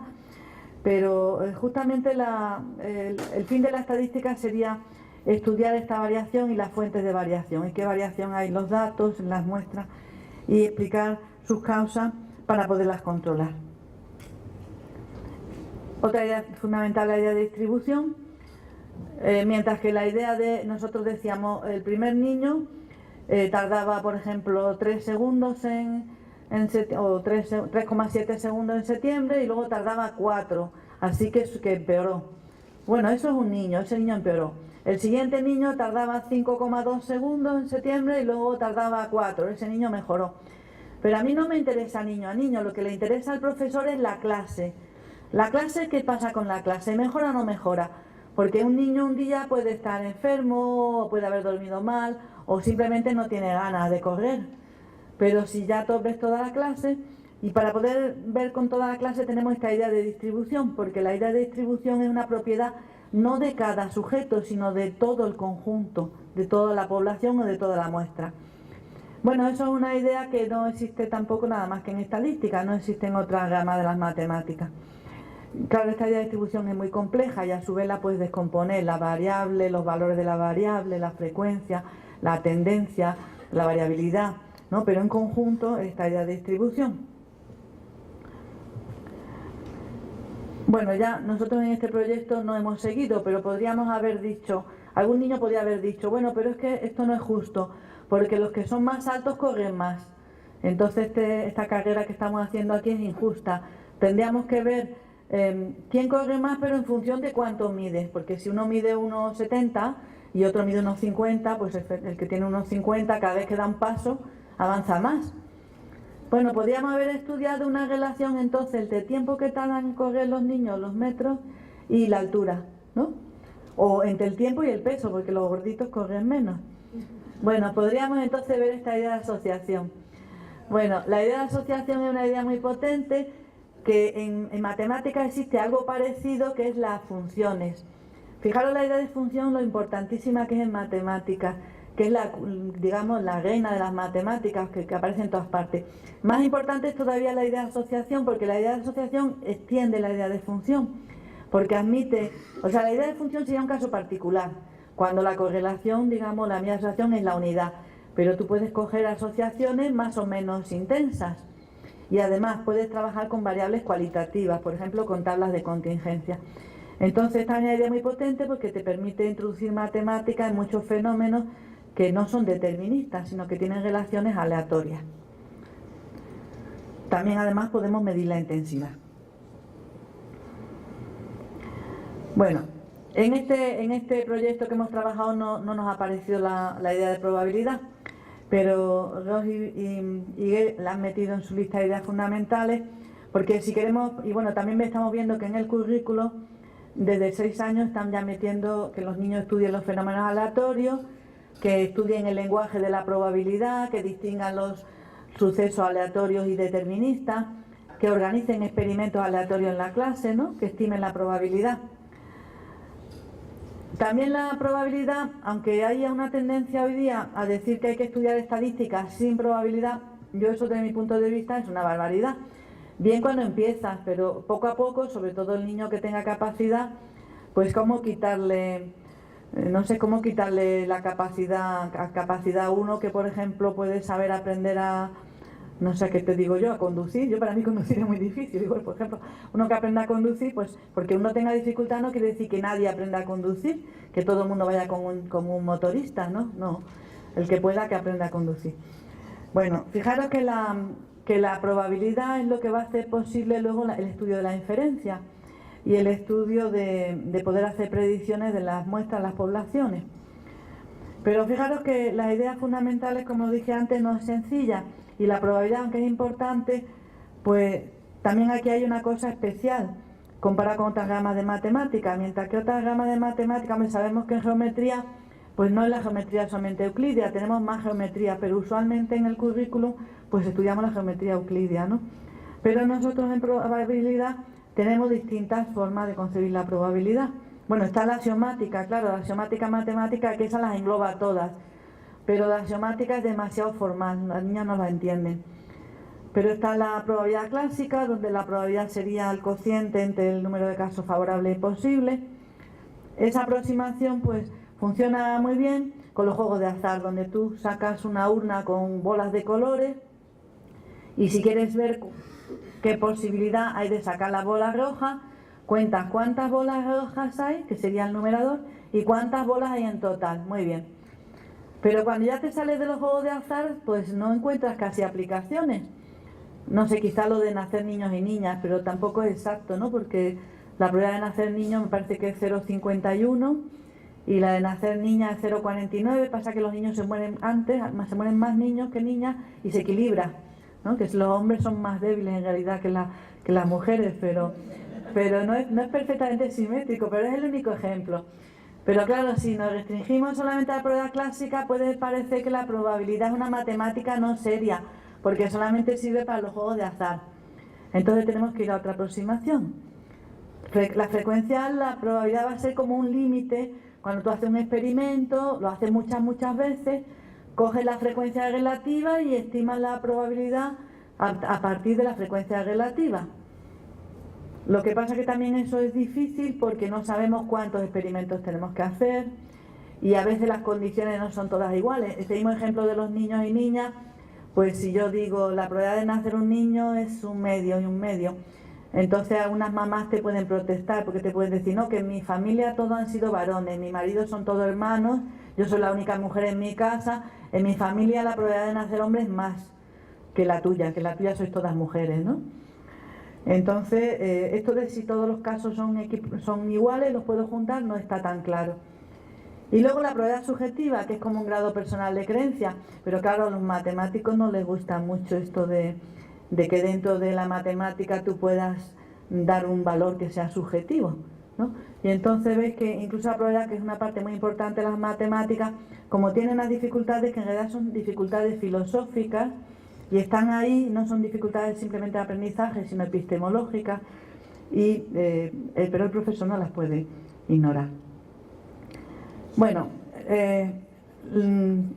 Pero justamente el fin de la estadística sería estudiar esta variación y las fuentes de variación, y qué variación hay en los datos, en las muestras, y explicar sus causas para poderlas controlar. Otra idea fundamental, la idea de distribución. Mientras que la idea de, nosotros decíamos, el primer niño tardaba, por ejemplo, 3 segundos o 3,7 segundos en septiembre, y luego tardaba 4, así que empeoró. Bueno, eso es un niño, ese niño empeoró. El siguiente niño tardaba 5,2 segundos en septiembre y luego tardaba 4, ese niño mejoró. Pero a mí no me interesa niño a niño, lo que le interesa al profesor es la clase. La clase, ¿qué pasa con la clase? ¿Mejora o no mejora? Porque un niño un día puede estar enfermo, o puede haber dormido mal, o simplemente no tiene ganas de correr. Pero si ya ves toda la clase, y para poder ver con toda la clase tenemos esta idea de distribución, porque la idea de distribución es una propiedad no de cada sujeto, sino de todo el conjunto, de toda la población o de toda la muestra. Bueno, eso es una idea que no existe tampoco nada más que en estadística, no existe en otra rama de las matemáticas. Claro, esta idea de distribución es muy compleja y a su vez la puedes descomponer, la variable, los valores de la variable, la frecuencia, la tendencia, la variabilidad, ¿no? Pero en conjunto esta idea de distribución. Bueno, ya nosotros en este proyecto no hemos seguido, pero podríamos haber dicho, algún niño podría haber dicho, bueno, pero es que esto no es justo, porque los que son más altos corren más. Entonces esta carrera que estamos haciendo aquí es injusta. Tendríamos que ver quién corre más, pero en función de cuánto mide, porque si uno mide 1,70 y otro mide 1,50, pues el que tiene 1,50 cada vez que da un paso avanza más. Bueno, podríamos haber estudiado una relación entonces entre el tiempo que tardan en correr los niños, los metros, y la altura, ¿no? O entre el tiempo y el peso, porque los gorditos corren menos. Bueno, podríamos entonces ver esta idea de asociación. Bueno, la idea de asociación es una idea muy potente, que en matemáticas existe algo parecido, que es las funciones. Fijaros la idea de función, lo importantísima que es en matemáticas, que es digamos, la reina de las matemáticas, que aparece en todas partes. Más importante es todavía la idea de asociación, porque la idea de asociación extiende la idea de función, porque admite, o sea, la idea de función sería un caso particular, cuando la correlación, digamos, la misma asociación es la unidad, pero tú puedes coger asociaciones más o menos intensas, y además puedes trabajar con variables cualitativas, por ejemplo, con tablas de contingencia. Entonces, esta es una idea muy potente porque te permite introducir matemáticas en muchos fenómenos que no son deterministas, sino que tienen relaciones aleatorias. También, además, podemos medir la intensidad. Bueno, En este proyecto que hemos trabajado no nos ha parecido la idea de probabilidad, pero Ross y Gué la han metido en su lista de ideas fundamentales, porque si queremos, y bueno, también estamos viendo que en el currículo desde 6 años están ya metiendo que los niños estudien los fenómenos aleatorios, que estudien el lenguaje de la probabilidad, que distingan los sucesos aleatorios y deterministas, que organicen experimentos aleatorios en la clase, ¿no? Que estimen la probabilidad. También la probabilidad, aunque haya una tendencia hoy día a decir que hay que estudiar estadísticas sin probabilidad, yo eso desde mi punto de vista es una barbaridad. Bien cuando empiezas, pero poco a poco, sobre todo el niño que tenga capacidad, pues cómo quitarle, no sé cómo quitarle la capacidad 1 que por ejemplo puede saber aprender a, no sé qué te digo yo, a conducir. Yo para mí conducir es muy difícil. Igual, por ejemplo, uno que aprenda a conducir, pues porque uno tenga dificultad no quiere decir que nadie aprenda a conducir, que todo el mundo vaya con un motorista, ¿no? No, el que pueda que aprenda a conducir. Bueno, fijaros que la probabilidad es lo que va a hacer posible luego el estudio de la inferencia y el estudio de poder hacer predicciones de las muestras, las poblaciones. Pero fijaros que las ideas fundamentales, como dije antes, no es sencilla, y la probabilidad, aunque es importante, pues también aquí hay una cosa especial comparada con otras ramas de matemáticas. Mientras que otras ramas de matemáticas, sabemos que en geometría, pues no es la geometría solamente euclídea, tenemos más geometría, pero usualmente en el currículum pues estudiamos la geometría euclídea, ¿no? Pero nosotros en probabilidad tenemos distintas formas de concebir la probabilidad. Bueno, está la axiomática, claro, la axiomática matemática, que esa las engloba todas, pero la axiomática es demasiado formal, las niñas no la entienden. Pero está la probabilidad clásica, donde la probabilidad sería el cociente entre el número de casos favorables y posibles. Esa aproximación pues funciona muy bien con los juegos de azar, donde tú sacas una urna con bolas de colores y si quieres ver qué posibilidad hay de sacar la bola roja, cuentas cuántas bolas rojas hay, que sería el numerador, y cuántas bolas hay en total. Muy bien. Pero cuando ya te sales de los juegos de azar, pues no encuentras casi aplicaciones. No sé, quizá lo de nacer niños y niñas, pero tampoco es exacto, ¿no? Porque la probabilidad de nacer niño me parece que es 0,51 y la de nacer niña es 0,49. Pasa que los niños se mueren antes, se mueren más niños que niñas y se equilibra, ¿no? Que los hombres son más débiles en realidad que las mujeres, pero no es perfectamente simétrico, pero es el único ejemplo. Pero claro, si nos restringimos solamente a la probabilidad clásica, puede parecer que la probabilidad es una matemática no seria, porque solamente sirve para los juegos de azar. Entonces tenemos que ir a otra aproximación. La frecuencia, la probabilidad va a ser como un límite. Cuando tú haces un experimento, lo haces muchas veces, coges la frecuencia relativa y estimas la probabilidad a partir de la frecuencia relativa. Lo que pasa es que también eso es difícil porque no sabemos cuántos experimentos tenemos que hacer y a veces las condiciones no son todas iguales. Este mismo ejemplo de los niños y niñas, pues si yo digo la probabilidad de nacer un niño es 1/2 y 1/2, entonces algunas mamás te pueden protestar porque te pueden decir, no, que en mi familia todos han sido varones, mi marido son todos hermanos, yo soy la única mujer en mi casa, en mi familia la probabilidad de nacer hombre es más que la tuya sois todas mujeres, ¿no? Entonces, esto de si todos los casos son iguales, los puedo juntar, no está tan claro. Y luego la probabilidad subjetiva, que es como un grado personal de creencia, pero claro, a los matemáticos no les gusta mucho esto de que dentro de la matemática tú puedas dar un valor que sea subjetivo, ¿no? Y entonces ves que incluso la probabilidad, que es una parte muy importante de las matemáticas, como tiene unas dificultades que en realidad son dificultades filosóficas, y están ahí, no son dificultades simplemente de aprendizaje, sino epistemológicas, pero el profesor no las puede ignorar. Bueno,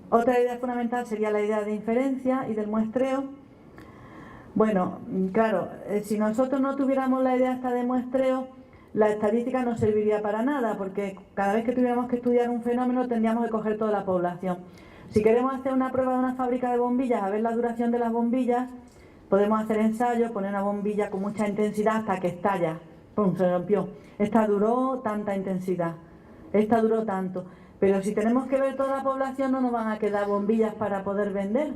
otra idea fundamental sería la idea de inferencia y del muestreo. Bueno, claro, si nosotros no tuviéramos la idea esta de muestreo, la estadística no serviría para nada, porque cada vez que tuviéramos que estudiar un fenómeno tendríamos que coger toda la población. Si queremos hacer una prueba de una fábrica de bombillas, a ver la duración de las bombillas, podemos hacer ensayos, poner una bombilla con mucha intensidad hasta que estalla. ¡Pum! Se rompió. Esta duró tanta intensidad, esta duró tanto. Pero si tenemos que ver toda la población, no nos van a quedar bombillas para poder vender.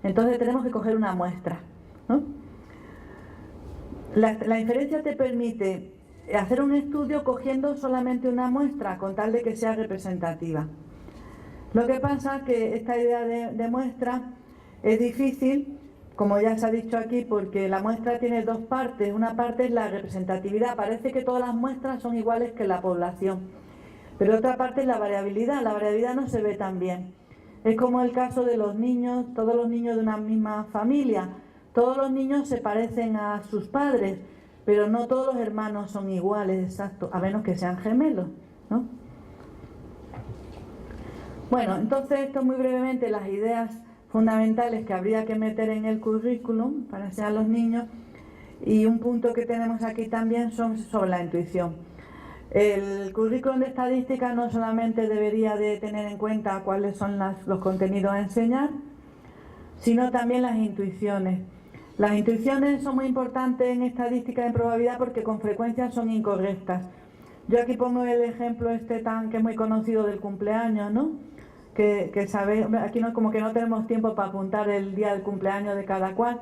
Entonces tenemos que coger una muestra, ¿no? La inferencia te permite hacer un estudio cogiendo solamente una muestra con tal de que sea representativa. Lo que pasa es que esta idea de muestra es difícil, como ya se ha dicho aquí, porque la muestra tiene dos partes. Una parte es la representatividad, parece que todas las muestras son iguales que la población, pero otra parte es la variabilidad no se ve tan bien. Es como el caso de los niños, todos los niños de una misma familia, todos los niños se parecen a sus padres, pero no todos los hermanos son iguales, exacto, a menos que sean gemelos, ¿no? Bueno, entonces esto muy brevemente las ideas fundamentales que habría que meter en el currículum para enseñar a los niños, y un punto que tenemos aquí también son sobre la intuición. El currículum de estadística no solamente debería de tener en cuenta cuáles son los contenidos a enseñar, sino también las intuiciones. Las intuiciones son muy importantes en estadística y en probabilidad porque con frecuencia son incorrectas. Yo aquí pongo el ejemplo que es muy conocido del cumpleaños, ¿no? Que sabéis, aquí no, como que no tenemos tiempo para apuntar el día del cumpleaños de cada cual,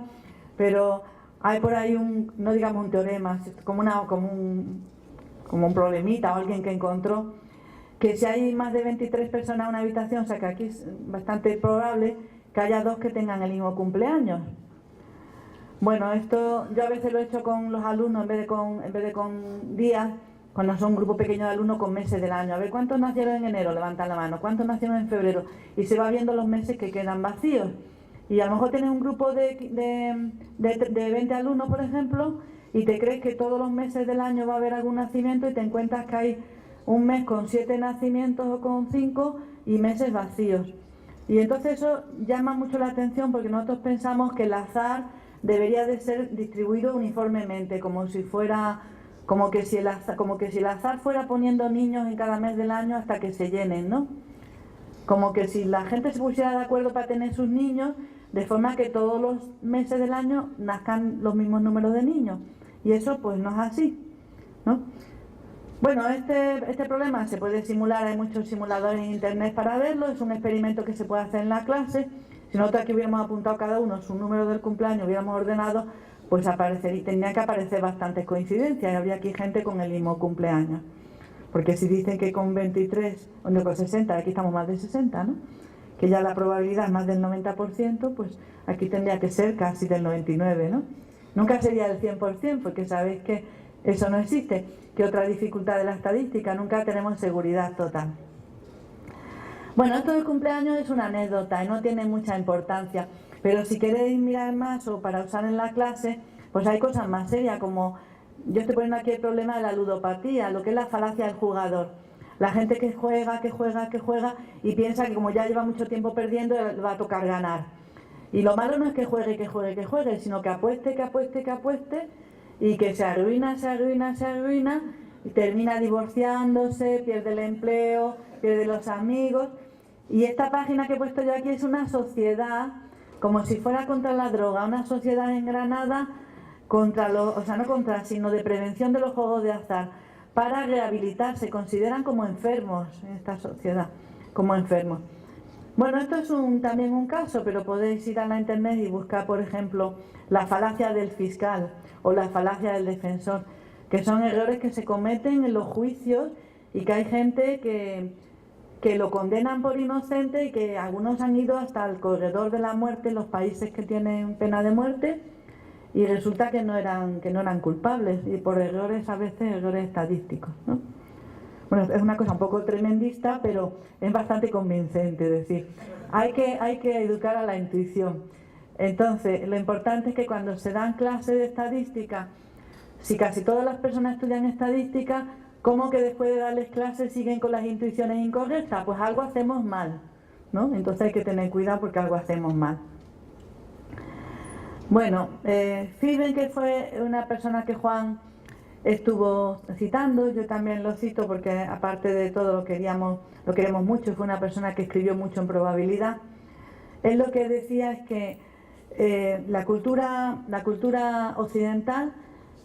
pero hay por ahí no digamos un teorema, como un problemita o alguien que encontró que si hay más de 23 personas en una habitación, o sea que aquí es bastante probable que haya dos que tengan el mismo cumpleaños. Bueno, esto yo a veces lo he hecho con los alumnos en vez de con días, cuando son un grupo pequeño de alumnos, con meses del año. A ver, ¿cuántos nacieron en enero? Levantan la mano. ¿Cuántos nacieron en febrero? Y se va viendo los meses que quedan vacíos. Y a lo mejor tienes un grupo de 20 alumnos, por ejemplo, y te crees que todos los meses del año va a haber algún nacimiento y te encuentras que hay un mes con 7 nacimientos o con 5 y meses vacíos. Y entonces eso llama mucho la atención porque nosotros pensamos que el azar debería de ser distribuido uniformemente, como que si el azar fuera poniendo niños en cada mes del año hasta que se llenen, ¿no? Como que si la gente se pusiera de acuerdo para tener sus niños, de forma que todos los meses del año nazcan los mismos números de niños. Y eso pues no es así, ¿no? Bueno, este problema se puede simular, hay muchos simuladores en internet para verlo, es un experimento que se puede hacer en la clase. Si nosotros aquí hubiéramos apuntado cada uno su número del cumpleaños, hubiéramos ordenado, pues tendrían que aparecer bastantes coincidencias y habría aquí gente con el mismo cumpleaños. Porque si dicen que con 23, o no, con 60, aquí estamos más de 60, ¿no? Que ya la probabilidad es más del 90%, pues aquí tendría que ser casi del 99%, ¿no? Nunca sería del 100%, porque sabéis que eso no existe. Que otra dificultad de la estadística, nunca tenemos seguridad total. Bueno, esto del cumpleaños es una anécdota y no tiene mucha importancia, pero si queréis mirar más o para usar en la clase, pues hay cosas más serias, como yo estoy poniendo aquí el problema de la ludopatía, lo que es la falacia del jugador. La gente que juega y piensa que como ya lleva mucho tiempo perdiendo, le va a tocar ganar. Y lo malo no es que juegue, sino que apueste y que se arruina y termina divorciándose, pierde el empleo, pierde los amigos. Y esta página que he puesto yo aquí es una sociedad, como si fuera contra la droga, una sociedad en Granada sino de prevención de los juegos de azar, para rehabilitarse, se consideran como enfermos en esta sociedad, como enfermos. Bueno, esto es también un caso, pero podéis ir a la internet y buscar, por ejemplo, la falacia del fiscal o la falacia del defensor, que son errores que se cometen en los juicios y que hay gente que lo condenan por inocente y que algunos han ido hasta el corredor de la muerte en los países que tienen pena de muerte y resulta que no eran culpables y por errores, a veces errores estadísticos, ¿no? Bueno, es una cosa un poco tremendista, pero es bastante convincente, es decir, hay que educar a la intuición. Entonces, lo importante es que cuando se dan clases de estadística, si casi todas las personas estudian estadística, ¿cómo que después de darles clases siguen con las intuiciones incorrectas? Pues algo hacemos mal, ¿no? Entonces hay que tener cuidado porque algo hacemos mal. Bueno, Firben, que fue una persona que Juan estuvo citando, yo también lo cito porque aparte de todo lo queremos mucho, fue una persona que escribió mucho en probabilidad. Él lo que decía es que la cultura occidental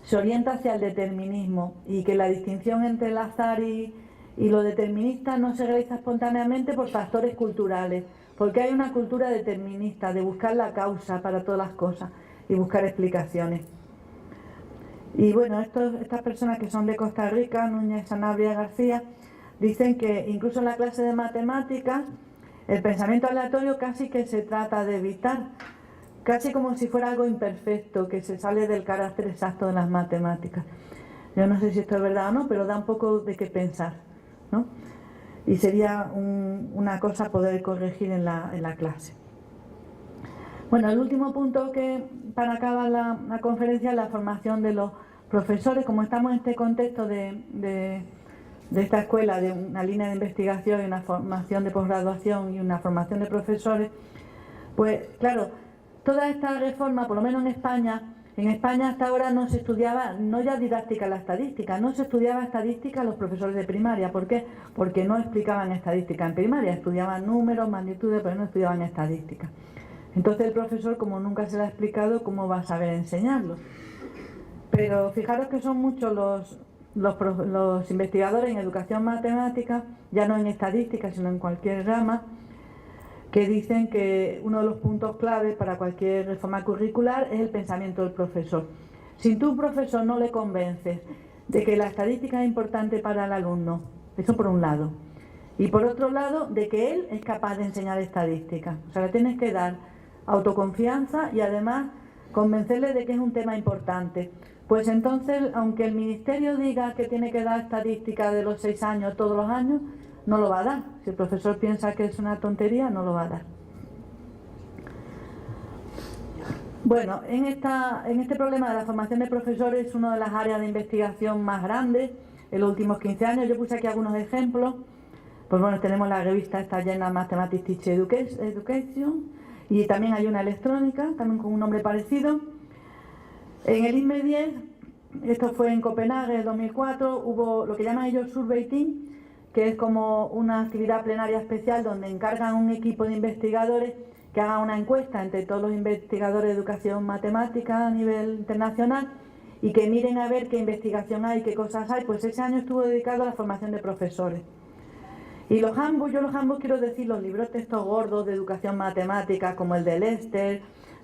se orienta hacia el determinismo y que la distinción entre el azar y lo determinista no se realiza espontáneamente por factores culturales, porque hay una cultura determinista de buscar la causa para todas las cosas y buscar explicaciones. Y bueno, estas personas que son de Costa Rica, Núñez, Sanabria y García, dicen que incluso en la clase de matemáticas el pensamiento aleatorio casi que se trata de evitar, casi como si fuera algo imperfecto, que se sale del carácter exacto de las matemáticas. Yo no sé si esto es verdad o no, pero da un poco de qué pensar, ¿no? Y sería una cosa poder corregir en la clase. Bueno, el último punto que para acabar la conferencia es la formación de los profesores. Como estamos en este contexto de esta escuela, de una línea de investigación y una formación de posgraduación y una formación de profesores, pues claro, toda esta reforma, por lo menos en España hasta ahora no se estudiaba, no ya didáctica la estadística, no se estudiaba estadística a los profesores de primaria. ¿Por qué? Porque no explicaban estadística en primaria, estudiaban números, magnitudes, pero no estudiaban estadística. Entonces el profesor, como nunca se le ha explicado, ¿cómo va a saber enseñarlo? Pero fijaros que son muchos los investigadores en educación matemática, ya no en estadística, sino en cualquier rama, que dicen que uno de los puntos clave para cualquier reforma curricular es el pensamiento del profesor. Si tú, profesor, no le convences de que la estadística es importante para el alumno, eso por un lado, y por otro lado, de que él es capaz de enseñar estadística, o sea, le tienes que dar autoconfianza y además convencerle de que es un tema importante. Pues entonces, aunque el ministerio diga que tiene que dar estadística de los 6 años todos los años, no lo va a dar. Si el profesor piensa que es una tontería, no lo va a dar. Bueno, en este problema de la formación de profesores es una de las áreas de investigación más grandes en los últimos 15 años. Yo puse aquí algunos ejemplos. Pues bueno, tenemos la revista esta llena Mathematics Teacher Education, y también hay una electrónica, también con un nombre parecido. En el INME 10, esto fue en Copenhague en 2004, hubo lo que llaman ellos Survey Team, que es como una actividad plenaria especial donde encargan a un equipo de investigadores que haga una encuesta entre todos los investigadores de educación matemática a nivel internacional y que miren a ver qué investigación hay, qué cosas hay. Pues ese año estuvo dedicado a la formación de profesores. Y los handbooks, yo los handbooks quiero decir los libros textos gordos de educación matemática, como el de Lester,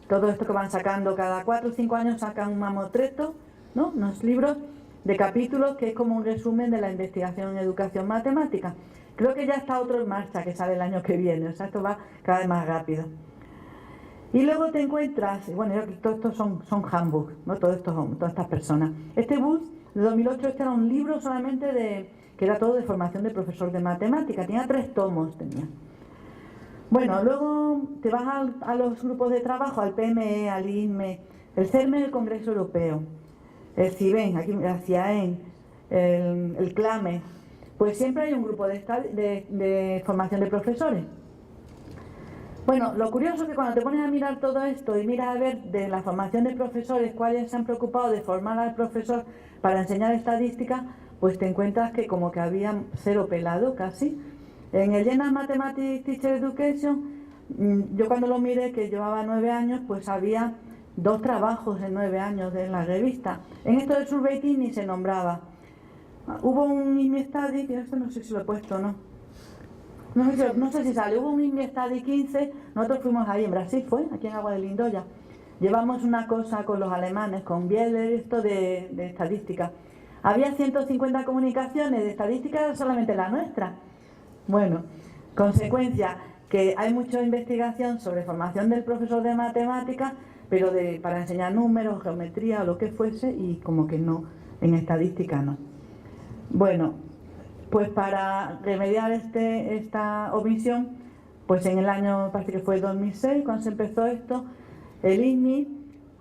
todo esto que van sacando cada 4 o 5 años, sacan un mamotreto, ¿no? Unos libros de capítulos que es como un resumen de la investigación en educación matemática. Creo que ya está otro en marcha, que sale el año que viene, o sea, esto va cada vez más rápido. Y luego te encuentras, bueno, todos estos son handbooks, ¿no? Todas estas personas. Este book de 2008, este era un libro solamente que era todo de formación de profesor de matemática, tenía 3 tomos, tenía. Bueno, luego te vas a los grupos de trabajo, al PME, al INME, el CERME del Congreso Europeo, el CIBEN, aquí el CIAEN, el CLAME, pues siempre hay un grupo de formación de profesores. Bueno, lo curioso es que cuando te pones a mirar todo esto y miras a ver de la formación de profesores cuáles se han preocupado de formar al profesor para enseñar estadística, pues te encuentras que como que había 0 pelado casi. En el Jena Mathematics Teacher Education, yo cuando lo miré, que llevaba 9 años, pues había 2 trabajos en 9 años de la revista. En esto del Survey Team ni se nombraba. Hubo un INME Study, que esto no sé si lo he puesto o no. No sé si sale, hubo un INME Study 15, nosotros fuimos ahí en Brasil, aquí en Agua de Lindoya. Llevamos una cosa con los alemanes, con Bieler, esto de estadística. Había 150 comunicaciones de estadística, solamente la nuestra. Bueno, consecuencia, que hay mucha investigación sobre formación del profesor de matemáticas, pero para enseñar números, geometría o lo que fuese, y como que no, en estadística no. Bueno, pues para remediar esta omisión, pues en el año, parece que fue 2006, cuando se empezó esto, el INMI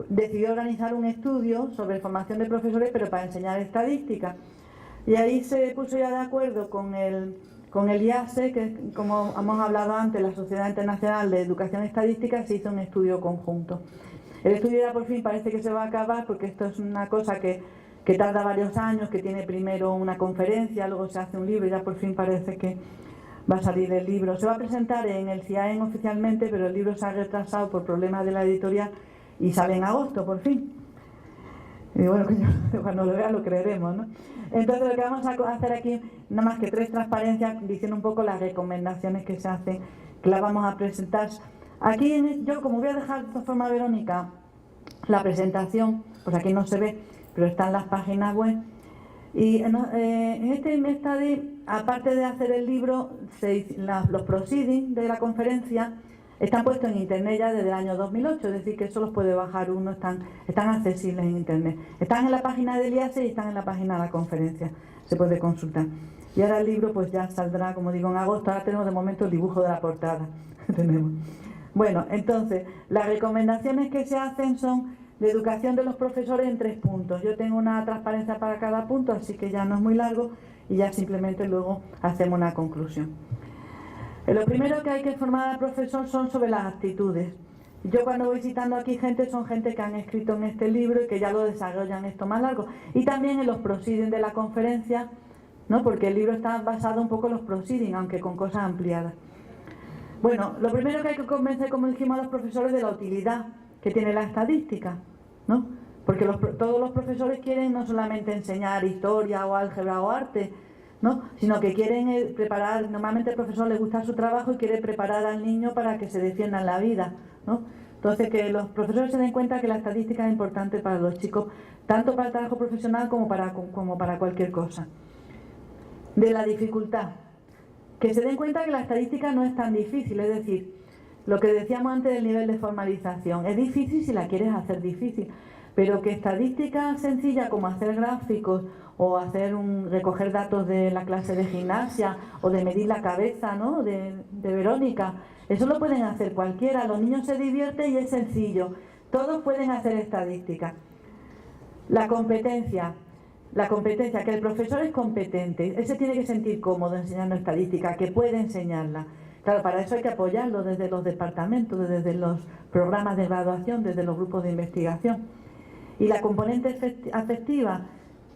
decidió organizar un estudio sobre formación de profesores, pero para enseñar estadística. Y ahí se puso ya de acuerdo con el IASE, que como hemos hablado antes, la Sociedad Internacional de Educación Estadística, se hizo un estudio conjunto. El estudio ya por fin parece que se va a acabar, porque esto es una cosa que tarda varios años, que tiene primero una conferencia, luego se hace un libro y ya por fin parece que va a salir el libro. Se va a presentar en el CIAEN oficialmente, pero el libro se ha retrasado por problemas de la editorial y sale en agosto por fin. Y bueno, cuando lo vea lo creeremos, ¿no? Entonces lo que vamos a hacer aquí, nada más que 3 transparencias diciendo un poco las recomendaciones que se hacen, que las vamos a presentar. Aquí yo, como voy a dejar de forma Verónica la presentación, pues aquí no se ve, pero está en las páginas web. Y en este study, aparte de hacer el libro, los proceedings de la conferencia están puestos en internet ya desde el año 2008, es decir, que eso los puede bajar uno, están accesibles en internet. Están en la página del IASE y están en la página de la conferencia, se puede consultar. Y ahora el libro pues ya saldrá, como digo, en agosto. Ahora tenemos de momento el dibujo de la portada. Tenemos. Bueno, entonces, las recomendaciones que se hacen son de educación de los profesores en 3 puntos. Yo tengo una transparencia para cada punto, así que ya no es muy largo y ya simplemente luego hacemos una conclusión. Lo primero que hay que formar al profesor son sobre las actitudes. Yo cuando voy citando aquí son gente que han escrito en este libro y que ya lo desarrollan esto más largo. Y también en los proceedings de la conferencia, ¿no? Porque el libro está basado un poco en los proceedings, aunque con cosas ampliadas. Bueno, lo primero que hay que convencer, como dijimos, a los profesores de la utilidad que tiene la estadística, ¿no? Porque todos los profesores quieren no solamente enseñar historia o álgebra o arte, ¿no? Sino que quieren preparar, normalmente el profesor le gusta su trabajo y quiere preparar al niño para que se defienda en la vida, ¿no? Entonces, que los profesores se den cuenta que la estadística es importante para los chicos, tanto para el trabajo profesional como para cualquier cosa. De la dificultad, que se den cuenta que la estadística no es tan difícil, es decir, lo que decíamos antes del nivel de formalización, es difícil si la quieres hacer difícil, pero que estadística sencilla como hacer gráficos o recoger datos de la clase de gimnasia o de medir la cabeza, ¿no? de Verónica, eso lo pueden hacer cualquiera, los niños se divierten y es sencillo, todos pueden hacer estadística. La competencia, que el profesor es competente, él se tiene que sentir cómodo enseñando estadística, que puede enseñarla. Claro, para eso hay que apoyarlo desde los departamentos, desde los programas de graduación, desde los grupos de investigación. Y la componente afectiva,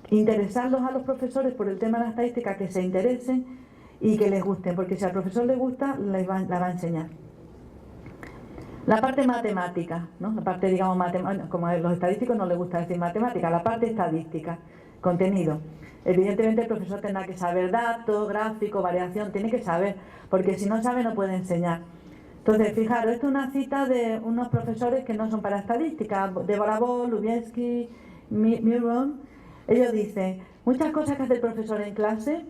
interesarlos a los profesores por el tema de la estadística, que se interesen y que les guste, porque si al profesor le gusta, la va a enseñar. La parte matemática, ¿no? La parte, digamos, como a los estadísticos no les gusta decir matemática, la parte estadística, contenido. Evidentemente el profesor tendrá que saber datos, gráficos, variación, tiene que saber, porque si no sabe no puede enseñar. Entonces, fijaros, esto es una cita de unos profesores que no son para estadística, Deborah Ball, Lubienski, Miron. Ellos dicen, muchas cosas que hace el profesor en clase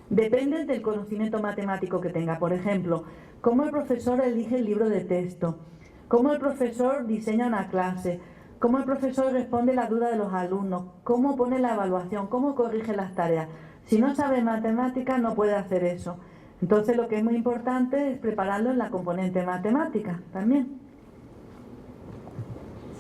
dependen del conocimiento matemático que tenga. Por ejemplo, cómo el profesor elige el libro de texto, cómo el profesor diseña una clase, cómo el profesor responde la duda de los alumnos, cómo pone la evaluación, cómo corrige las tareas. Si no sabe matemáticas no puede hacer eso. Entonces lo que es muy importante es prepararlo en la componente matemática también.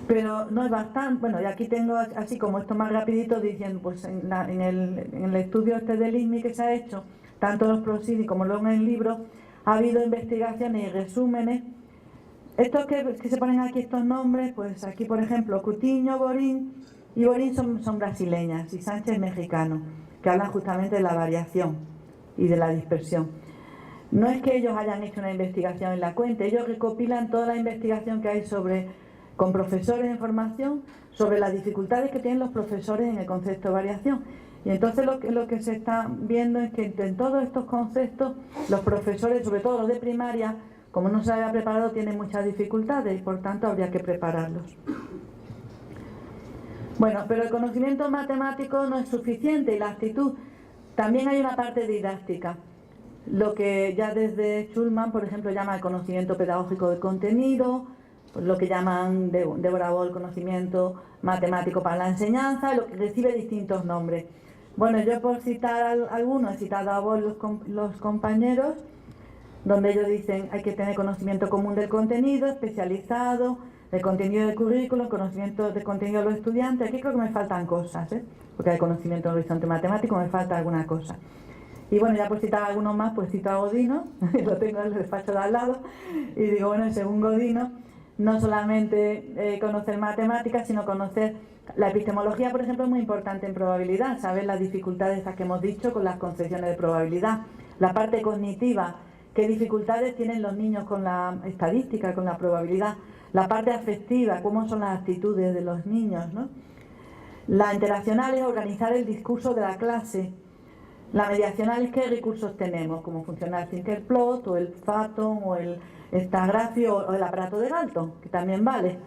Pero no es bastante, bueno, y aquí tengo así como esto más rapidito diciendo, pues en el estudio este del ISMI que se ha hecho, tanto los proceedings como luego en el libro, ha habido investigaciones y resúmenes. Estos que se ponen aquí estos nombres, pues aquí por ejemplo Coutinho, Borín y Borín son brasileñas y Sánchez mexicano, que hablan justamente de la variación y de la dispersión. No es que ellos hayan hecho una investigación en la cuenta, ellos recopilan toda la investigación que hay con profesores en formación sobre las dificultades que tienen los profesores en el concepto de variación. Y entonces lo que se está viendo es que en todos estos conceptos los profesores, sobre todo los de primaria, como no se había preparado, tienen muchas dificultades y por tanto habría que prepararlos. Bueno, pero el conocimiento matemático no es suficiente y la actitud. También hay una parte didáctica. Lo que ya desde Schulman, por ejemplo, llama el conocimiento pedagógico del contenido, pues lo que llaman Deborah Ball conocimiento matemático para la enseñanza, lo que recibe distintos nombres. Bueno, yo por citar algunos, he citado a Ball los compañeros, donde ellos dicen hay que tener conocimiento común del contenido, especializado, del contenido del currículum, conocimiento del contenido de los estudiantes. Aquí creo que me faltan cosas, porque hay conocimiento del horizonte matemático, me falta alguna cosa. Y bueno, ya por citar algunos más, pues cito a Godino, lo tengo en el despacho de al lado, y digo, bueno, según Godino, no solamente conocer matemáticas, sino conocer la epistemología, por ejemplo, es muy importante en probabilidad, saber las dificultades que hemos dicho con las concepciones de probabilidad, la parte cognitiva, qué dificultades tienen los niños con la estadística, con la probabilidad, la parte afectiva, cómo son las actitudes de los niños, ¿no? La interaccional es organizar el discurso de la clase, La mediacional es qué recursos tenemos, cómo funciona el Tinkerplot o el Phathom o el Stagraphy o el aparato de Galton, que también vale.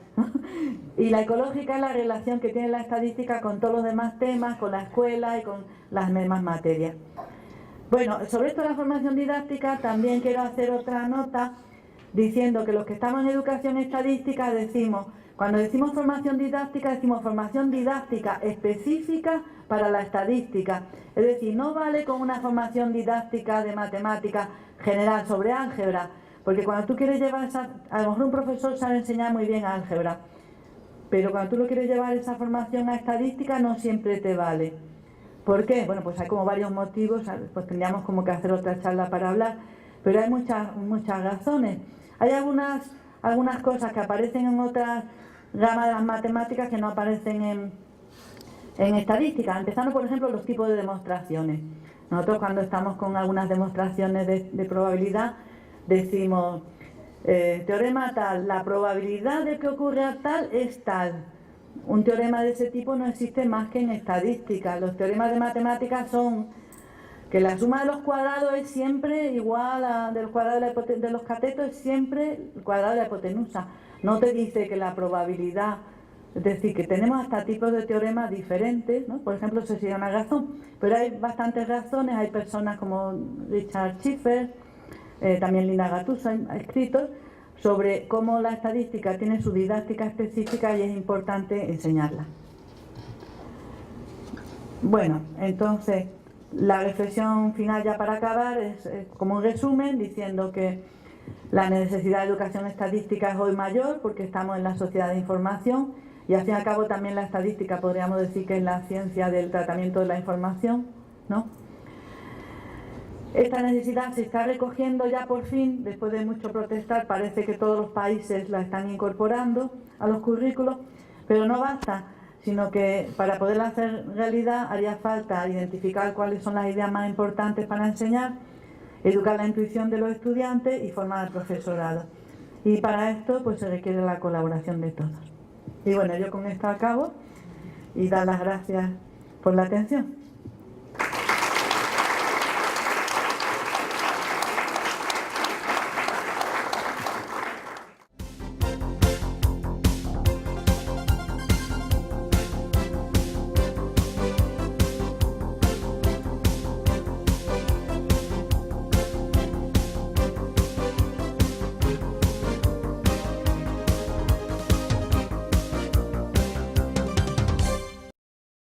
Y la ecológica es la relación que tiene la estadística con todos los demás temas, con la escuela y con las mismas materias. Bueno, sobre esto de la formación didáctica también quiero hacer otra nota diciendo que los que estamos en educación estadística decimos, cuando decimos formación didáctica específica para la estadística. Es decir, no vale con una formación didáctica de matemática general sobre álgebra, porque cuando tú quieres llevar a lo mejor un profesor sabe enseñar muy bien álgebra, pero cuando tú lo quieres llevar esa formación a estadística no siempre te vale. ¿Por qué? Bueno, pues hay como varios motivos, pues tendríamos como que hacer otra charla para hablar, pero hay muchas razones. Hay algunas cosas que aparecen en otras ramas de las matemáticas que no aparecen en estadística, empezando por ejemplo los tipos de demostraciones. Nosotros cuando estamos con algunas demostraciones de probabilidad decimos, teorema tal, la probabilidad de que ocurra tal es tal. Un teorema de ese tipo no existe más que en estadística. Los teoremas de matemáticas son que la suma de los cuadrados es siempre igual a del cuadrado de los catetos es siempre el cuadrado de la hipotenusa. No te dice que la probabilidad, es decir, que tenemos hasta tipos de teoremas diferentes, ¿no? Por ejemplo, eso sería una razón, pero hay bastantes razones. Hay personas como Richard Schiffer, también Linda Gattuso han escrito sobre cómo la estadística tiene su didáctica específica y es importante enseñarla. Bueno, entonces la reflexión final ya para acabar es como un resumen diciendo que la necesidad de educación estadística es hoy mayor porque estamos en la sociedad de información y al fin y al cabo también la estadística podríamos decir que es la ciencia del tratamiento de la información, ¿no? Esta necesidad se está recogiendo ya por fin, después de mucho protestar, parece que todos los países la están incorporando a los currículos, pero no basta, sino que para poderla hacer realidad haría falta identificar cuáles son las ideas más importantes para enseñar, educar la intuición de los estudiantes y formar al profesorado. Y para esto pues se requiere la colaboración de todos. Y bueno, yo con esto acabo y dar las gracias por la atención.